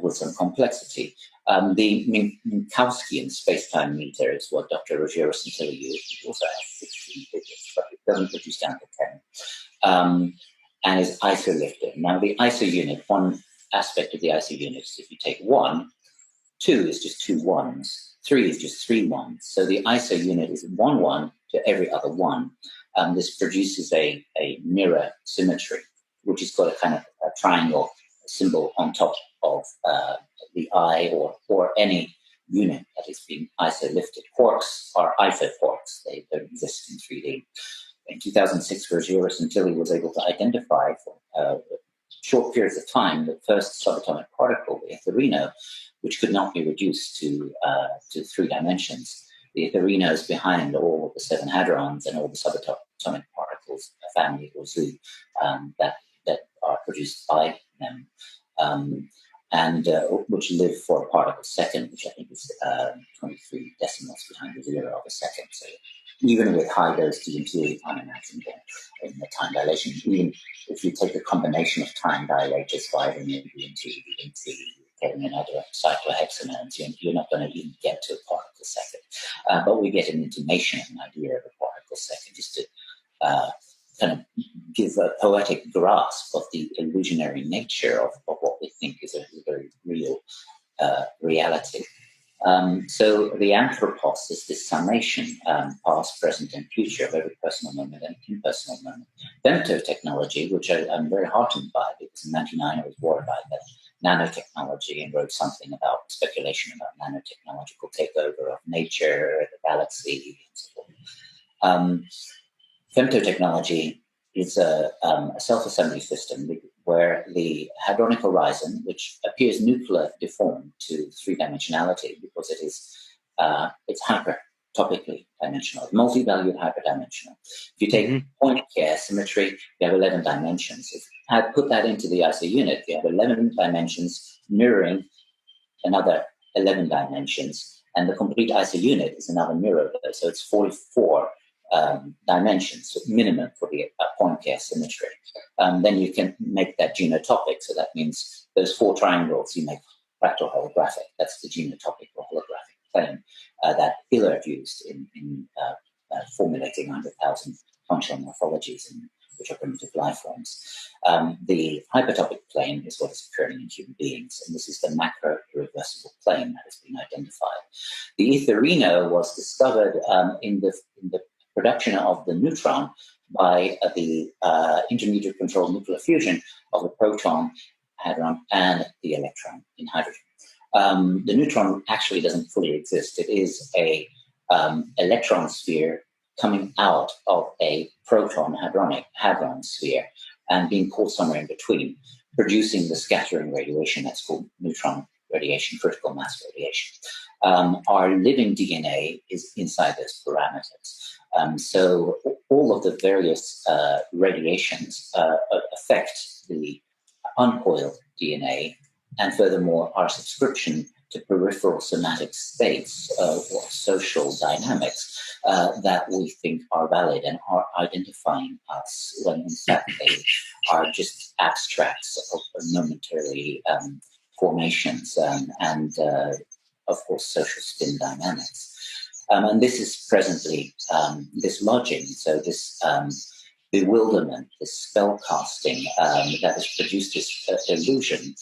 Speaker 1: with some complexity. The Minkowskian space-time meter is what Dr. Rogero Santilli used. It also has 16 digits, but it doesn't reduce down to 10. And is isolifted. Now, the ISO unit, one aspect of the ISO unit is if you take 1, 2 is just 2 ones, 3 is just 3 ones. So the ISO unit is 1 1 to every other 1. This produces a mirror symmetry, which has got a kind of a triangle symbol on top of the eye or any unit that is being isolifted. Quarks are IFA quarks. They don't exist in 3D. In 2006, Rogero Santilli was able to identify for short periods of time the first subatomic particle, the etheriino, which could not be reduced to 3 dimensions. The etheriino is behind all of the 7 hadrons and all the subatomic particles, a family or zoo, that are produced by them, and which live for a part of a second, which I think is 23 decimals behind the 0 of a second. So even with high dose DMT, unimaginable in the time dilation. Even if you take the combination of time dilators, 5 and DMT, getting another cyclohexanones, you're not going to even get to a particle second. But we get an intimation, an idea of a particle second, just to kind of give a poetic grasp of the illusionary nature of what we think is a very real reality. So the anthropos is this summation, past, present, and future of every personal moment and impersonal moment. Femto technology, which I'm very heartened by, because in 1999 I was worried by that nanotechnology and wrote something about speculation about nanotechnological takeover of nature, the galaxy, and so forth. Femtotechnology is a self-assembly system where the hadronic horizon, which appears nuclear deformed to 3-dimensionality because it is it's hypertopically dimensional, multi-valued hyperdimensional. If you take point care symmetry, you have 11 dimensions. If I put that into the IC unit, you have 11 dimensions mirroring another 11 dimensions, and the complete IC unit is another mirror. So it's 44 dimensions minimum for the point care symmetry. Then you can make that genotopic. So that means those 4 triangles you make fractal holographic. That's the genotopic or holographic plane that Hillard used in formulating 100,000 functional morphologies, which are primitive life forms. The hypertopic plane is what is occurring in human beings, and this is the macro irreversible plane that has been identified. The etheriino was discovered in the production of the neutron by the intermediate controlled nuclear fusion of the proton, hadron, and the electron in hydrogen. The neutron actually doesn't fully exist. It is a electron sphere coming out of a proton hadron sphere and being caught somewhere in between, producing the scattering radiation that's called neutron radiation, critical mass radiation. Our living DNA is inside those parameters. So all of the various radiations affect the uncoiled DNA, and furthermore, our subscription to peripheral somatic states or social dynamics that we think are valid and are identifying us, when in fact they are just abstracts of momentary formations and of course, social spin dynamics. And this is presently dislodging. So this bewilderment, this spell casting that has produced this illusion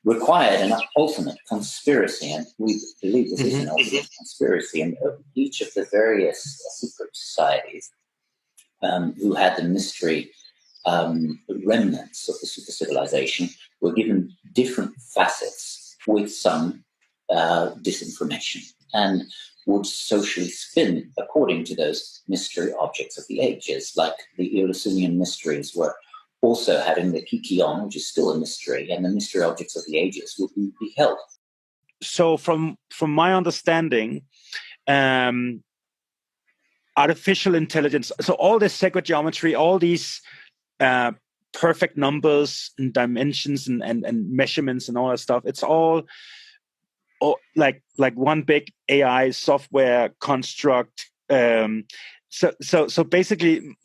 Speaker 1: required an ultimate conspiracy. And we believe this is an ultimate conspiracy. And each of the various secret societies who had the mystery remnants of the super civilization, were given different facets with some disinformation and would socially spin according to those mystery objects of the ages, like the Eleusinian mysteries were also having the Kikion, which is still a mystery, and the mystery objects of the ages would be beheld.
Speaker 2: So from my understanding, artificial intelligence, so all this sacred geometry, all these perfect numbers and dimensions and measurements and all that stuff, it's all like one big AI software construct. So basically,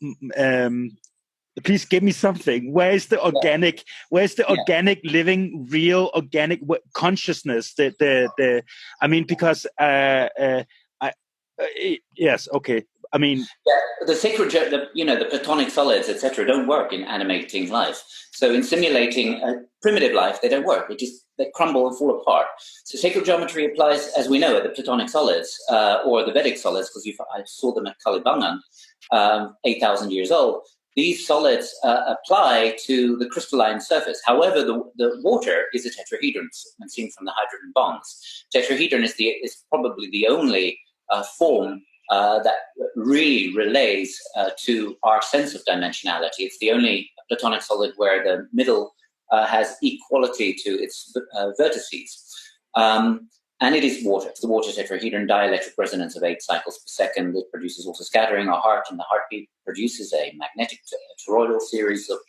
Speaker 2: please give me something. Where's the organic? Where's the organic, living, real, organic consciousness? I mean, because yes, okay. I mean,
Speaker 1: the sacred, the platonic solids, etc., don't work in animating life. So in simulating primitive life, they don't work. They crumble and fall apart. So sacred geometry applies, as we know, at the platonic solids or the Vedic solids, because I saw them at Kalibangan, 8,000 years old. These solids apply to the crystalline surface. However, the water is a tetrahedron, when seen from the hydrogen bonds. Tetrahedron is probably the only form that really relays to our sense of dimensionality. It's the only platonic solid where the middle has equality to its vertices. And it is water. It's the water tetrahedron, dielectric resonance of 8 cycles per second. It produces also scattering. Our heart and the heartbeat produces a magnetic toroidal series of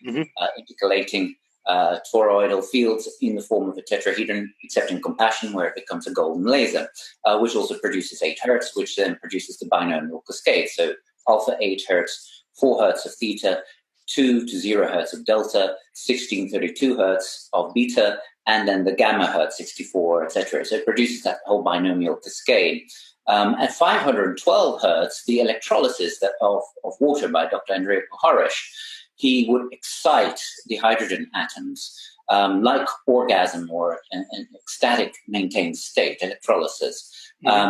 Speaker 1: intercalating toroidal fields in the form of a tetrahedron, except in compassion, where it becomes a golden laser, which also produces 8 hertz, which then produces the binomial cascade. So alpha 8 hertz, 4 hertz of theta, 2 to 0 hertz of delta, 1632 hertz of beta, and then the gamma hertz 64, etc. So it produces that whole binomial cascade. At 512 hertz, the electrolysis of water by Dr. Andrea Puharish, he would excite the hydrogen atoms like orgasm or an ecstatic maintained state, electrolysis,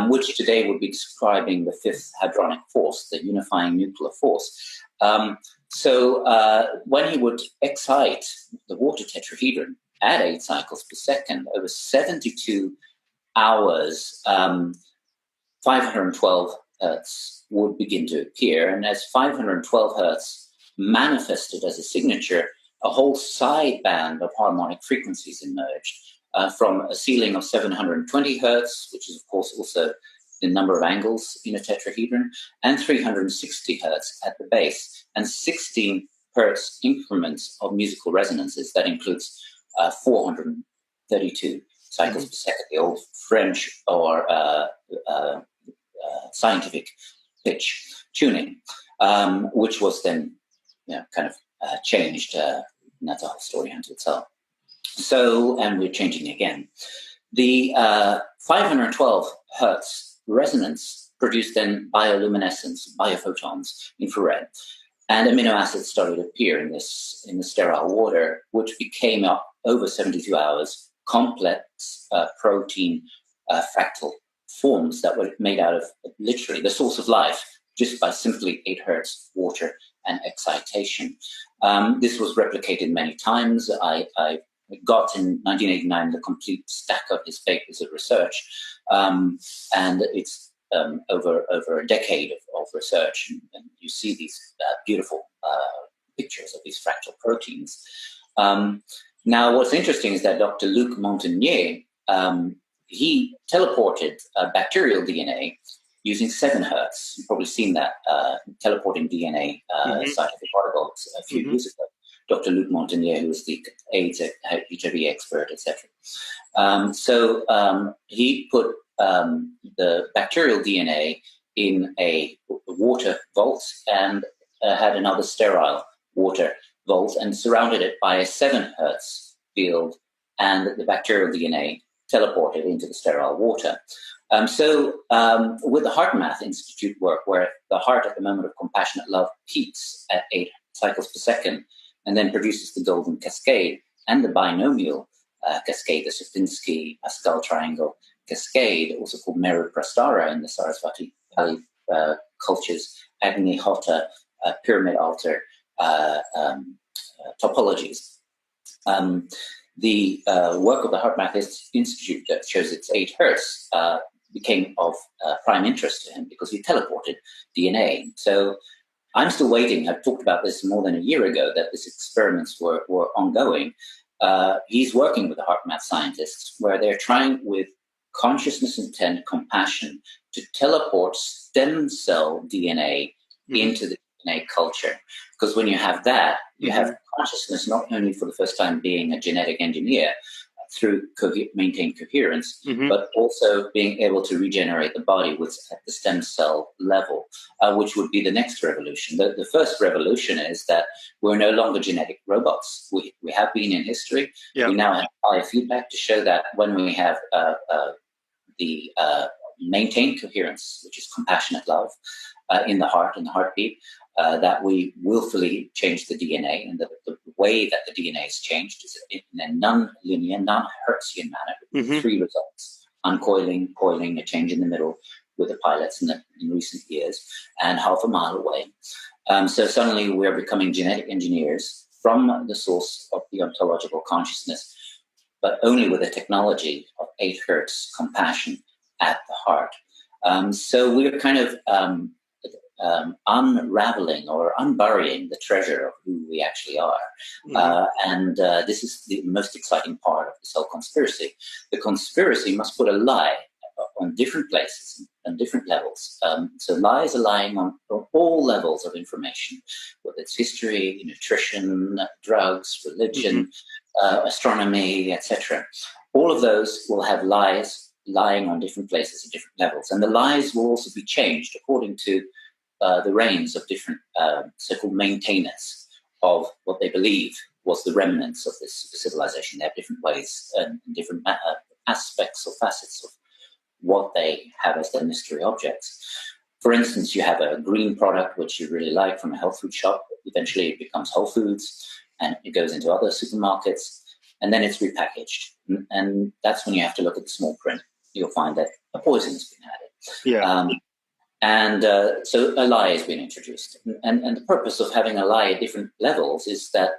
Speaker 1: which today would be describing the 5th hadronic force, the unifying nuclear force. So when he would excite the water tetrahedron at 8 cycles per second, over 72 hours, 512 hertz would begin to appear. And as 512 hertz manifested as a signature, a whole sideband of harmonic frequencies emerged from a ceiling of 720 hertz, which is, of course, also the number of angles in a tetrahedron, and 360 hertz at the base, and 16 hertz increments of musical resonances. That includes 432 cycles per second, the old French or scientific pitch tuning, which was then kind of changed. And that's a whole story unto itself. So, and we're changing again. The 512 hertz resonance produced then bioluminescence, biophotons, infrared, and amino acids started to appear in the sterile water, which became over 72 hours complex protein fractal forms that were made out of literally the source of life just by simply 8 hertz water and excitation. This was replicated many times. I got in 1989 the complete stack of his papers of research, and it's over a decade of research, and you see these beautiful pictures of these fractal proteins. Now, what's interesting is that Dr. Luc Montagnier, he teleported bacterial DNA using 7 hertz. You've probably seen that teleporting DNA scientific article a few years ago. Dr. Luc Montagnier, who was the AIDS, HIV expert, etc. So he put the bacterial DNA in a water vault and had another sterile water vault and surrounded it by a 7 hertz field, and the bacterial DNA teleported into the sterile water. So with the HeartMath Institute work, where the heart at the moment of compassionate love peaks at 8 cycles per second and then produces the golden cascade and the binomial cascade, the Sierpinski-Pascal triangle cascade, also called Meru Prastara in the Sarasvati Valley cultures, Agni Hota pyramid altar topologies. The work of the HeartMath Institute that shows it's 8 hertz became of prime interest to him because he teleported DNA. So I'm still waiting. I've talked about this more than a year ago, that these experiments were ongoing. He's working with the HeartMath scientists where they're trying with consciousness, intent, compassion to teleport stem cell DNA into the DNA culture. Because when you have that, you have consciousness not only for the first time being a genetic engineer through maintained coherence, but also being able to regenerate the body at the stem cell level, which would be the next revolution. The first revolution is that we're no longer genetic robots. We have been in history. Yeah. We now have biofeedback to show that when we have the maintained coherence, which is compassionate love in the heart and the heartbeat, that we willfully change the DNA, and the way that the DNA is changed is in a non-linear, non-Hertzian manner with 3 results: uncoiling, coiling, a change in the middle with the pilots in recent years, and half a mile away. So suddenly we're becoming genetic engineers from the source of the ontological consciousness, but only with the technology of 8 hertz compassion at the heart. So we're kind of unraveling or unburying the treasure of who we actually are. And this is the most exciting part of this whole conspiracy. The conspiracy must put a lie on different places and different levels. So lies are lying on all levels of information, whether it's history, nutrition, drugs, religion, astronomy, etc. All of those will have lies lying on different places at different levels. And the lies will also be changed according to the reigns of different so-called maintainers of what they believe was the remnants of this civilization. They have different ways and different aspects or facets of what they have as their mystery objects. For instance, you have a green product which you really like from a health food shop. Eventually it becomes Whole Foods and it goes into other supermarkets, and then it's repackaged. And that's when you have to look at the small print. You'll find that a poison has been added. Yeah. So a lie has been introduced. And the purpose of having a lie at different levels is that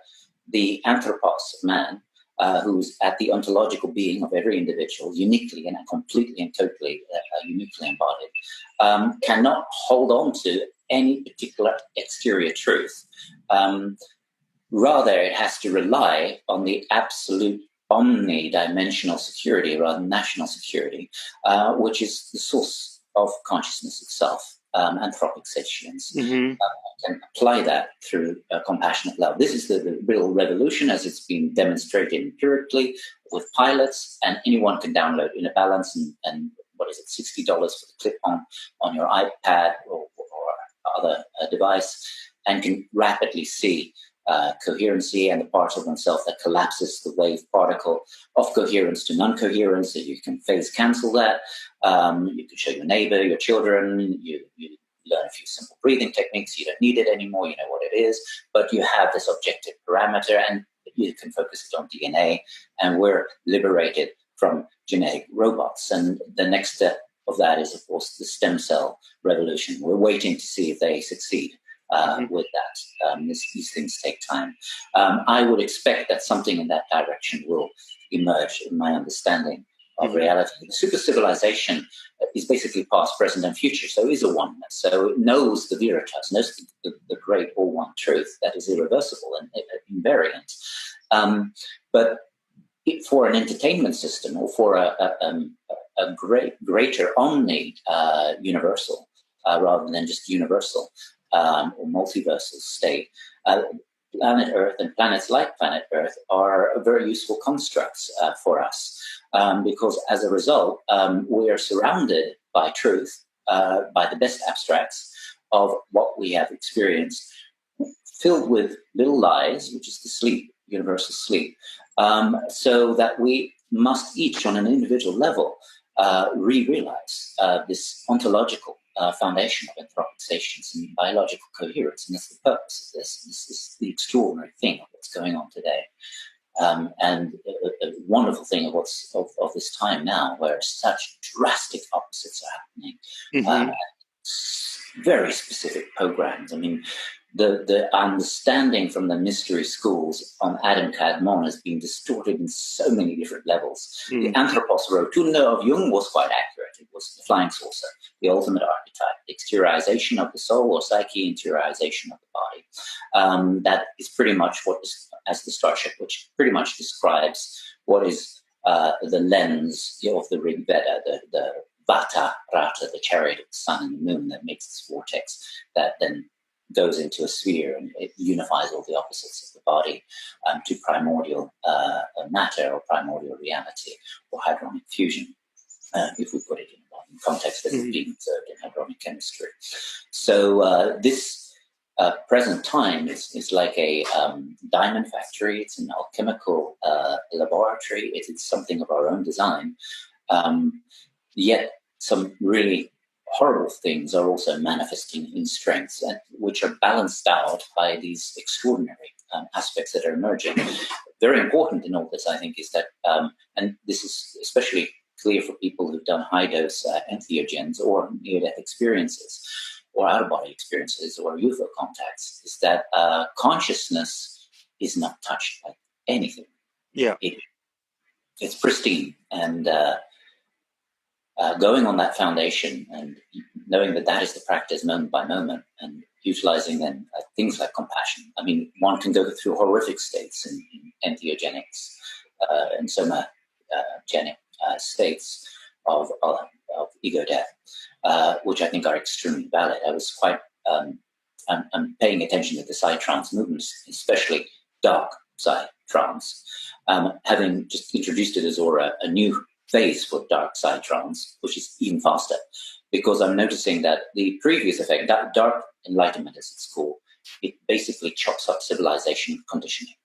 Speaker 1: the anthropos, man, who's at the ontological being of every individual, uniquely and completely and totally uniquely embodied, cannot hold on to any particular exterior truth. Rather, it has to rely on the absolute omnidimensional security rather than national security, which is the source of consciousness itself. Anthropic sentience can apply that through compassionate love. This is the real revolution, as it's been demonstrated empirically with pilots, and anyone can download in a balance and what is it, $60 for the clip on your iPad or other device, and can rapidly see coherency and the part of oneself that collapses the wave particle of coherence to non-coherence. So you can phase cancel that. You can show your neighbor, your children. You learn a few simple breathing techniques. You don't need it anymore. You know what it is. But you have this objective parameter, and you can focus it on DNA. And we're liberated from genetic robots. And the next step of that is, of course, the stem cell revolution. We're waiting to see if they succeed with that. These things take time. I would expect that something in that direction will emerge, in my understanding of reality. The super civilization is basically past, present, and future, so it is a oneness. So it knows the veritas, knows the great all-one truth that is irreversible and invariant. But for an entertainment system, or for a greater universal, rather than just universal, or multiversal state, planet Earth and planets like planet Earth are very useful constructs for us, because as a result, we are surrounded by truth, by the best abstracts of what we have experienced, filled with little lies, which is the sleep, universal sleep, so that we must each, on an individual level, realize this ontological foundation of anthropic stations and biological coherence. And that's the purpose of this. This is the extraordinary thing of what's going on today. And a wonderful thing of this time now, where such drastic opposites are happening. very specific programs. I mean, the understanding from the mystery schools on Adam Kadmon has been distorted in so many different levels. The Anthropos Rotunda of Jung was quite accurate. It was the flying saucer, the ultimate archetype, the exteriorization of the soul or psyche, interiorization of the body. That is pretty much what is as the starship, which pretty much describes what is the lens of the Rig Veda, the Vata Rata, the chariot of the sun and the moon that makes this vortex that then goes into a sphere and it unifies all the opposites of the body to primordial matter or primordial reality or hadronic fusion, if we put it in a modern context as it's being observed in hadronic chemistry. So this present time is like a diamond factory. It's an alchemical laboratory. It's something of our own design. Yet some really horrible things are also manifesting in strengths, which are balanced out by these extraordinary aspects that are emerging. Very important in all this, I think, is that, and this is especially clear for people who've done high-dose entheogens or near-death experiences or out-of-body experiences or UFO contacts, is that consciousness is not touched by anything.
Speaker 2: Yeah.
Speaker 1: It's pristine, and going on that foundation and knowing that that is the practice moment by moment and utilizing then things like compassion. I mean, one can go through horrific states in entheogenics and somagenic states of ego death, which I think are extremely valid. I was quite, I'm paying attention to the psytrance movements, especially dark psytrance, having just introduced it as a new phase for dark side trance, which is even faster, because I'm noticing that the previous effect, that dark enlightenment as it's called, it basically chops up civilization conditioning.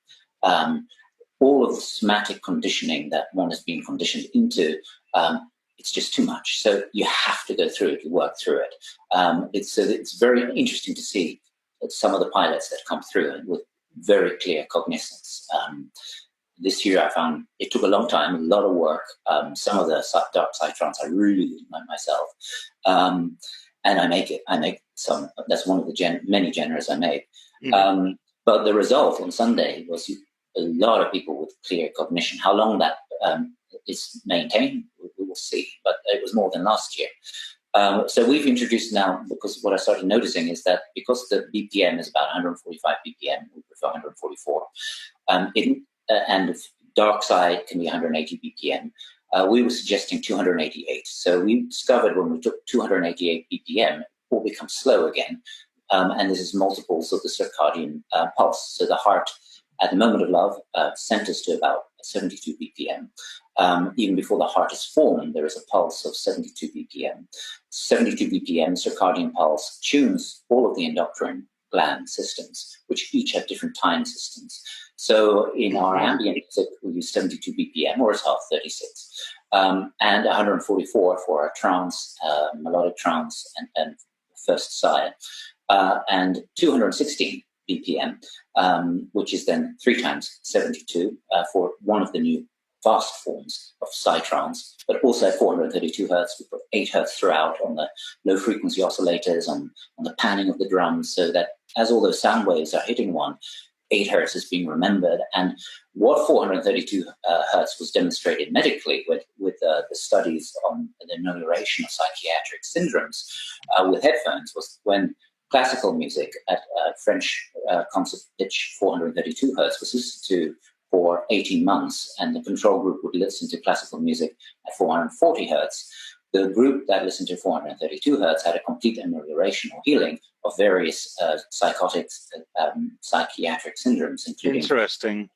Speaker 1: All of the somatic conditioning that one has been conditioned into, it's just too much. So you have to go through it, you work through it. It's very interesting to see that some of the pilots that come through with very clear cognizance. This year I found it took a long time, a lot of work. Some of the dark side trance I really didn't like myself. And I make it. I make some. That's one of the many genres I make. But the result on Sunday was a lot of people with clear cognition. How long that is maintained, we will see. But it was more than last year. So we've introduced now, because what I started noticing is that because the BPM is about 145 BPM, we prefer 144, and dark side can be 180 BPM. We were suggesting 288. So we discovered when we took 288 BPM, it all becomes slow again. And this is multiples of the circadian pulse. So the heart, at the moment of love, centers to about 72 BPM. Even before the heart is formed, there is a pulse of 72 BPM. 72 BPM circadian pulse tunes all of the endocrine gland systems, which each have different time systems. So in our ambient music, we use 72 BPM, or as half 36, and 144 for our trance, melodic trance, and first side, and 216 BPM, which is then 3 times 72 for one of the new fast forms of psytrance, but also at 432 hertz. We put 8 hertz throughout on the low frequency oscillators, on the panning of the drums, so that as all those sound waves are hitting one, 8 hertz is being remembered. And what 432 hertz was demonstrated medically with the studies on the amelioration of psychiatric syndromes with headphones was when classical music at French concert pitch 432 hertz was listened to for 18 months, and the control group would listen to classical music at 440 hertz. The group that listened to 432 hertz had a complete amelioration or healing of various psychotic, psychiatric syndromes, including depression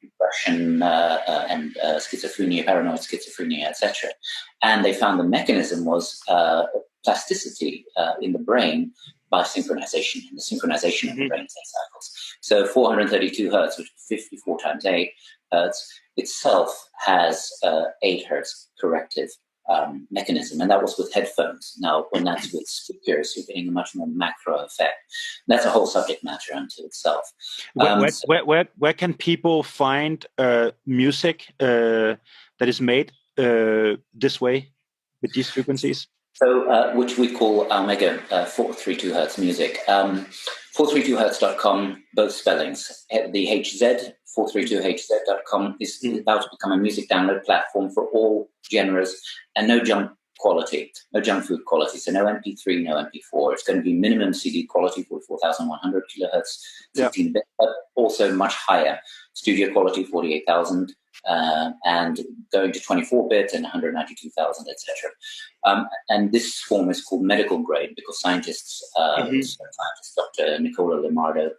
Speaker 1: and schizophrenia, paranoid schizophrenia, etc. And they found the mechanism was plasticity in the brain by synchronization, and the synchronization of the brain cycles. So 432 hertz, which is 54 times 8 hertz, itself has 8 hertz corrective mechanism, and that was with headphones. Now, when that's with speakers, you're getting a much more macro effect. That's a whole subject matter unto itself.
Speaker 2: Where can people find music that is made this way with these frequencies?
Speaker 1: So, which we call Omega 432 Hertz music. 432hertz.com, both spellings. The HZ, 432hz.com, is about to become a music download platform for all genres and no junk quality, no junk food quality. So no MP3, no MP4. It's going to be minimum CD quality, 44,100 kilohertz, 16-bit, but also much higher. Studio quality, 48,000. And going to 24-bit and 192,000, etc. And this form is called medical grade because scientists, Dr. Nicola Limardo,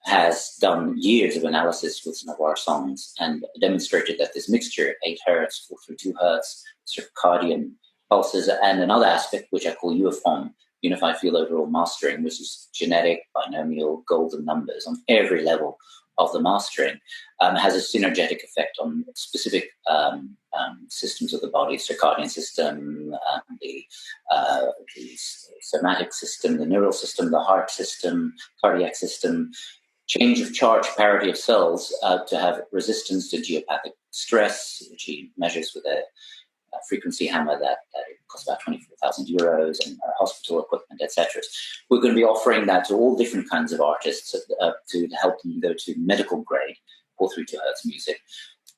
Speaker 1: has done years of analysis with some of our songs and demonstrated that this mixture, 8 hertz, 432 hertz, circadian pulses, and another aspect which I call UFOM, Unified Field Overall Mastering, which is genetic, binomial, golden numbers on every level of the mastering, has a synergetic effect on specific systems of the body, circadian system, the somatic system, the neural system, the heart system, cardiac system, change of charge, parity of cells to have resistance to geopathic stress, which he measures with a frequency hammer that costs about 24,000 euros, and hospital equipment, etc. We're going to be offering that to all different kinds of artists to help them go to medical grade 432 hertz music.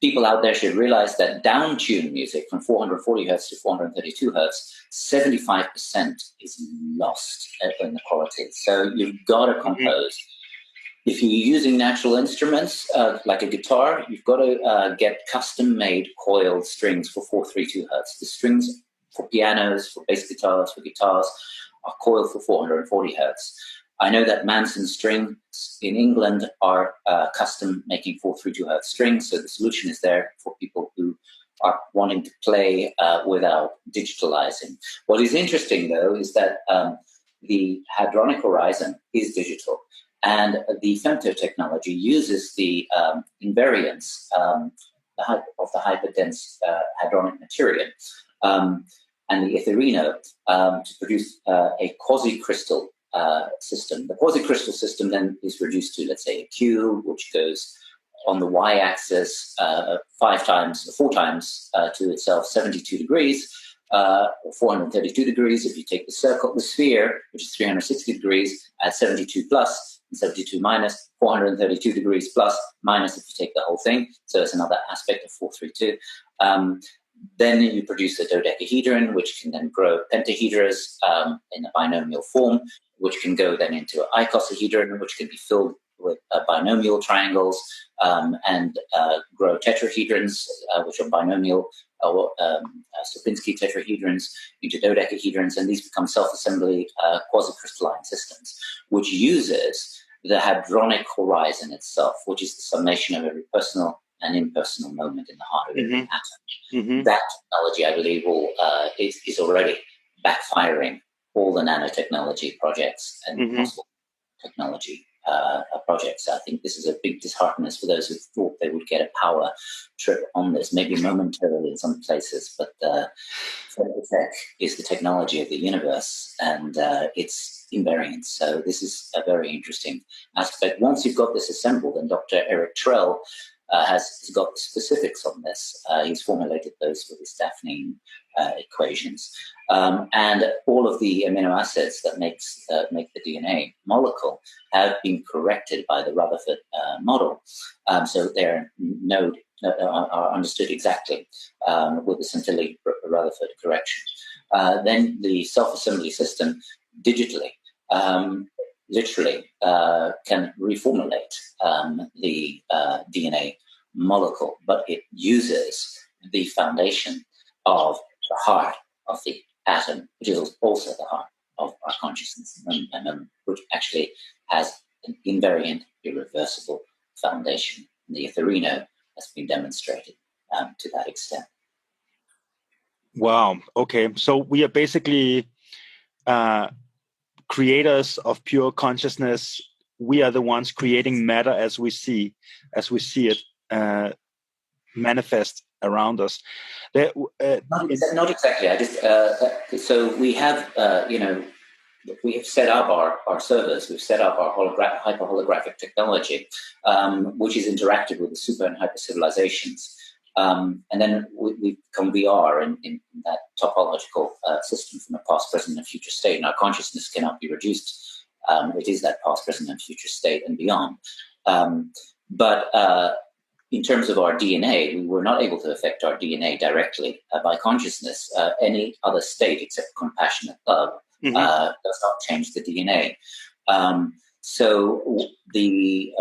Speaker 1: People out there should realize that down-tuned music from 440 hertz to 432 hertz, 75% is lost in the quality. So you've got to compose. If you're using natural instruments, like a guitar, you've got to get custom-made coiled strings for 432 hertz. The strings for pianos, for bass guitars, for guitars are coiled for 440 hertz. I know that Manson Strings in England are custom making 432 hertz strings, so the solution is there for people who are wanting to play without digitalizing. What is interesting, though, is that the hadronic horizon is digital. And the femto technology uses the invariance of the hyperdense hadronic material and the etherino to produce a quasi-crystal system. The quasi-crystal system then is reduced to, let's say, a cube, which goes on the y-axis 4 times to itself 72 degrees, or 432 degrees. If you take the circle, the sphere, which is 360 degrees, at 72 plus, 72 minus, 432 degrees plus, minus if you take the whole thing. So it's another aspect of 432. Then you produce a dodecahedron, which can then grow pentahedras in a binomial form, which can go then into an icosahedron, which can be filled with binomial triangles and grow tetrahedrons, which are binomial, or Sierpinski tetrahedrons into dodecahedrons, and these become self-assembly quasi-crystalline systems, which uses the hadronic horizon itself, which is the summation of every personal and impersonal moment in the heart of every atom. That technology, I believe, is already backfiring all the nanotechnology projects and possible technology projects. I think this is a big disheartenance for those who thought they would get a power trip on this, maybe momentarily in some places, but tech is the technology of the universe, and it's invariant. So this is a very interesting aspect. Once you've got this assembled, and Dr. Eric Trell has got the specifics on this. He's formulated those with his Daphne equations. And all of the amino acids that make the DNA molecule have been corrected by the Rutherford model. So they're are understood exactly with the Centilli-Rutherford correction. Then the self-assembly system digitally literally can reformulate the DNA molecule, but it uses the foundation of the heart of the atom, which is also the heart of our consciousness, which actually has an invariant, irreversible foundation. And the etherino has been demonstrated to that extent.
Speaker 2: Wow. Okay. So we are basically creators of pure consciousness. We are the ones creating matter as we see it manifest around us.
Speaker 1: Not exactly. I just so we have we have set up our servers. We've set up our hyper holographic technology, which is interactive with the super and hyper civilizations. And then we become VR in that topological system from a past, present, and future state. And our consciousness cannot be reduced. It is that past, present, and future state and beyond. But in terms of our DNA, we were not able to affect our DNA directly by consciousness. Any other state except compassionate love does not change the DNA. So the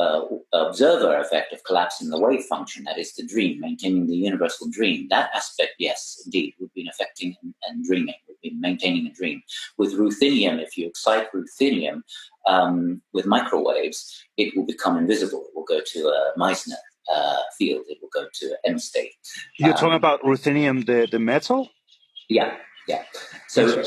Speaker 1: observer effect of collapsing the wave function, that is the dream, maintaining the universal dream, that aspect, yes, indeed, we've been affecting and dreaming. We've been maintaining a dream. With ruthenium, if you excite ruthenium with microwaves, it will become invisible. It will go to a Meissner field. It will go to M state.
Speaker 2: You're talking about ruthenium, the metal?
Speaker 1: Yeah. So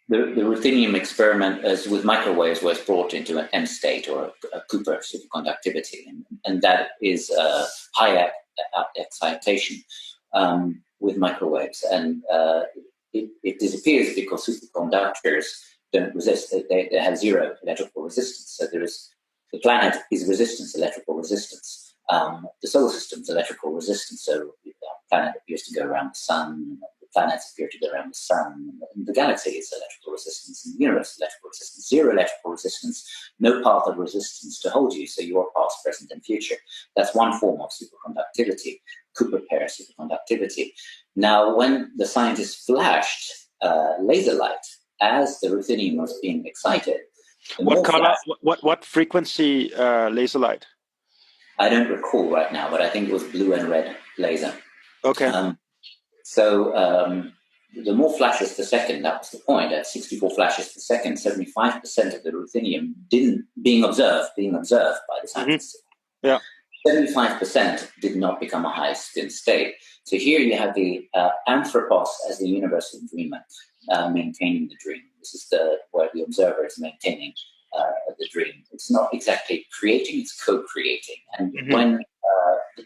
Speaker 1: the ruthenium experiment is with microwaves was brought into an M state or a Cooper superconductivity, and that is high excitation with microwaves, and it disappears because superconductors don't resist. They have zero electrical resistance. So the planet is electrical resistance. The solar system's electrical resistance. So the planet appears to go around the sun. Planets appear to go around the sun. And the galaxy is electrical resistance, and the universe is electrical resistance. Zero electrical resistance, no path of resistance to hold you, so you are past, present, and future. That's one form of superconductivity, Cooper pair superconductivity. Now, when the scientists flashed laser light as the ruthenium was being excited,
Speaker 2: what color? What frequency laser light?
Speaker 1: I don't recall right now, but I think it was blue and red laser.
Speaker 2: Okay.
Speaker 1: So the more flashes per second, that was the point. At 64 flashes per second, 75% of the ruthenium being observed by the scientists.
Speaker 2: Yeah.
Speaker 1: 75% did not become a high spin state. So here you have the anthropos as the universal dreamer maintaining the dream. This is where the observer is maintaining the dream. It's not exactly creating; it's co-creating. And when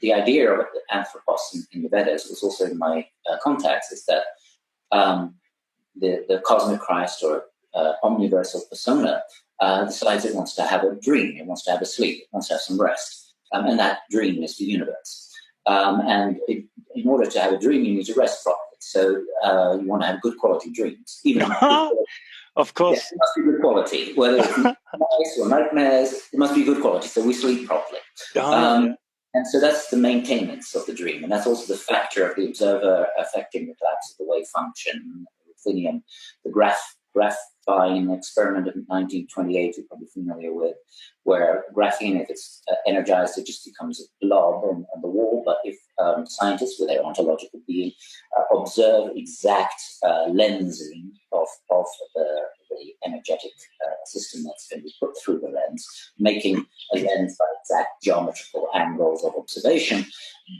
Speaker 1: the idea of the anthropos in the Vedas was also in my contacts is that the cosmic Christ or omniversal persona decides it wants to have a dream, it wants to have a sleep, it wants to have some rest, and that dream is the universe. In order to have a dream, you need to rest properly. So you want to have good quality dreams, even
Speaker 2: of course.
Speaker 1: Yeah, it must be good quality. Whether it's nice or nightmares, it must be good quality. So we sleep properly. And so that's the maintenance of the dream. And that's also the factor of the observer affecting the collapse of the wave function, ruthenium, the graphene experiment of 1928, you're probably familiar with, where graphene, if it's energized, it just becomes a blob on the wall. But if scientists with their ontological being observe exact lensing of the energetic system that's going to be put through the lens, making a lens by exact geometrical angles of observation,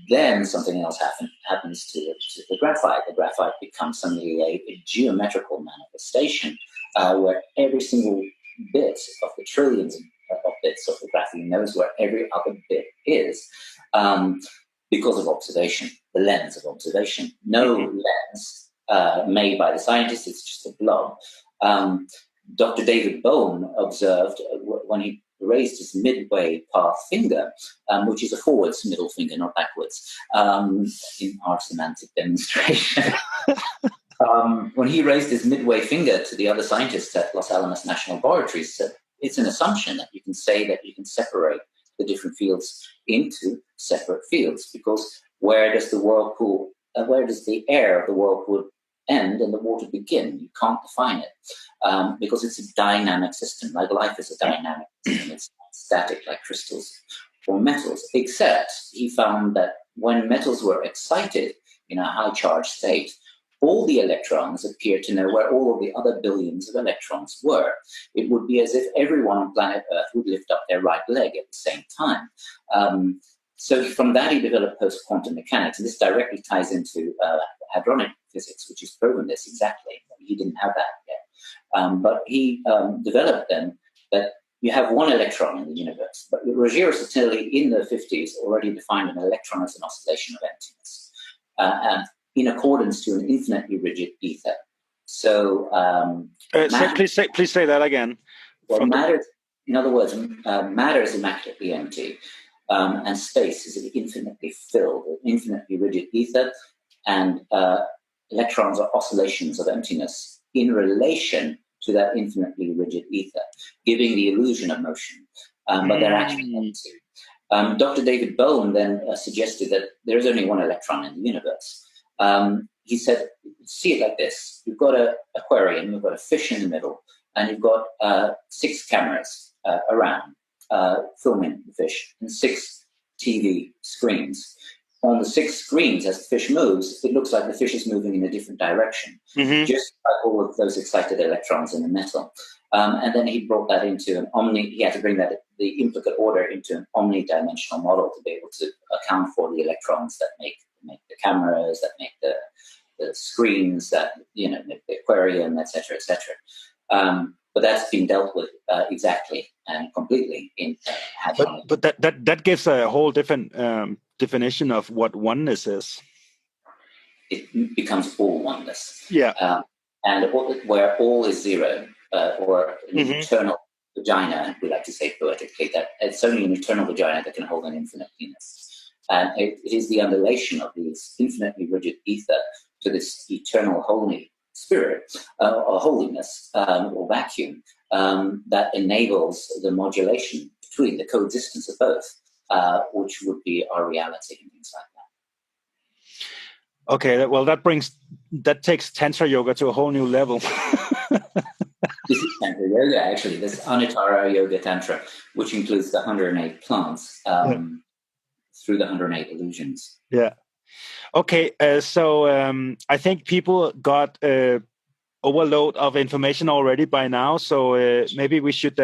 Speaker 1: then something else happens to the graphite. The graphite becomes suddenly a geometrical manifestation where every single bit of the trillions of bits of the graphene knows where every other bit is because of observation, the lens of observation. No lens made by the scientists, it's just a blob. Dr. David Bohm observed when he raised his midway path finger, which is a forwards middle finger, not backwards, in our semantic demonstration. When he raised his midway finger to the other scientists at Los Alamos National Laboratory, said it's an assumption that you can say that you can separate the different fields into separate fields, because where does the air of the whirlpool end and the water begin? You can't define it because it's a dynamic system. Like life is a dynamic system. It's not static like crystals or metals, except he found that when metals were excited in a high charge state, all the electrons appeared to know where all of the other billions of electrons were. It would be as if everyone on planet Earth would lift up their right leg at the same time. So from that, he developed post-quantum mechanics. And this directly ties into hadronic physics, which has proven this exactly. He didn't have that yet. But he developed then that you have one electron in the universe. But Roger Satilli in the 50s already defined an electron as an oscillation of emptiness. And in accordance to an infinitely rigid ether. So,
Speaker 2: please say that again.
Speaker 1: Well, matter, in other words, matter is immaculately empty. and space is infinitely filled, infinitely rigid ether, and electrons are oscillations of emptiness in relation to that infinitely rigid ether, giving the illusion of motion, but they're actually empty. Dr. David Bohm then suggested that there is only one electron in the universe. He said, see it like this. You've got an aquarium, you've got a fish in the middle, and you've got 6 cameras around filming the fish, and 6 TV screens. On the 6 screens, as the fish moves, it looks like the fish is moving in a different direction, just like all of those excited electrons in the metal. And then he brought that into he had to bring that, the implicate order, into an omnidimensional model to be able to account for the electrons that make the cameras, that make the screens, that, make the aquarium, etc., etc. But that's been dealt with exactly and completely in hadron.
Speaker 2: But that gives a whole different definition of what oneness is.
Speaker 1: It becomes all oneness.
Speaker 2: Yeah.
Speaker 1: And where all is zero, or an eternal vagina, we like to say poetically, that it's only an eternal vagina that can hold an infinite penis. And it is the undulation of this infinitely rigid ether to this eternal holy spirit, or holiness, or vacuum, that enables the modulation between the coexistence of both, which would be our reality and things like that.
Speaker 2: Okay, well, that takes Tantra yoga to a whole new level.
Speaker 1: This is Tantra yoga, actually. This Anuttara Yoga Tantra, which includes the 108 plants through the 108 illusions.
Speaker 2: Yeah. Okay, so I think people got overload of information already by now, so maybe we should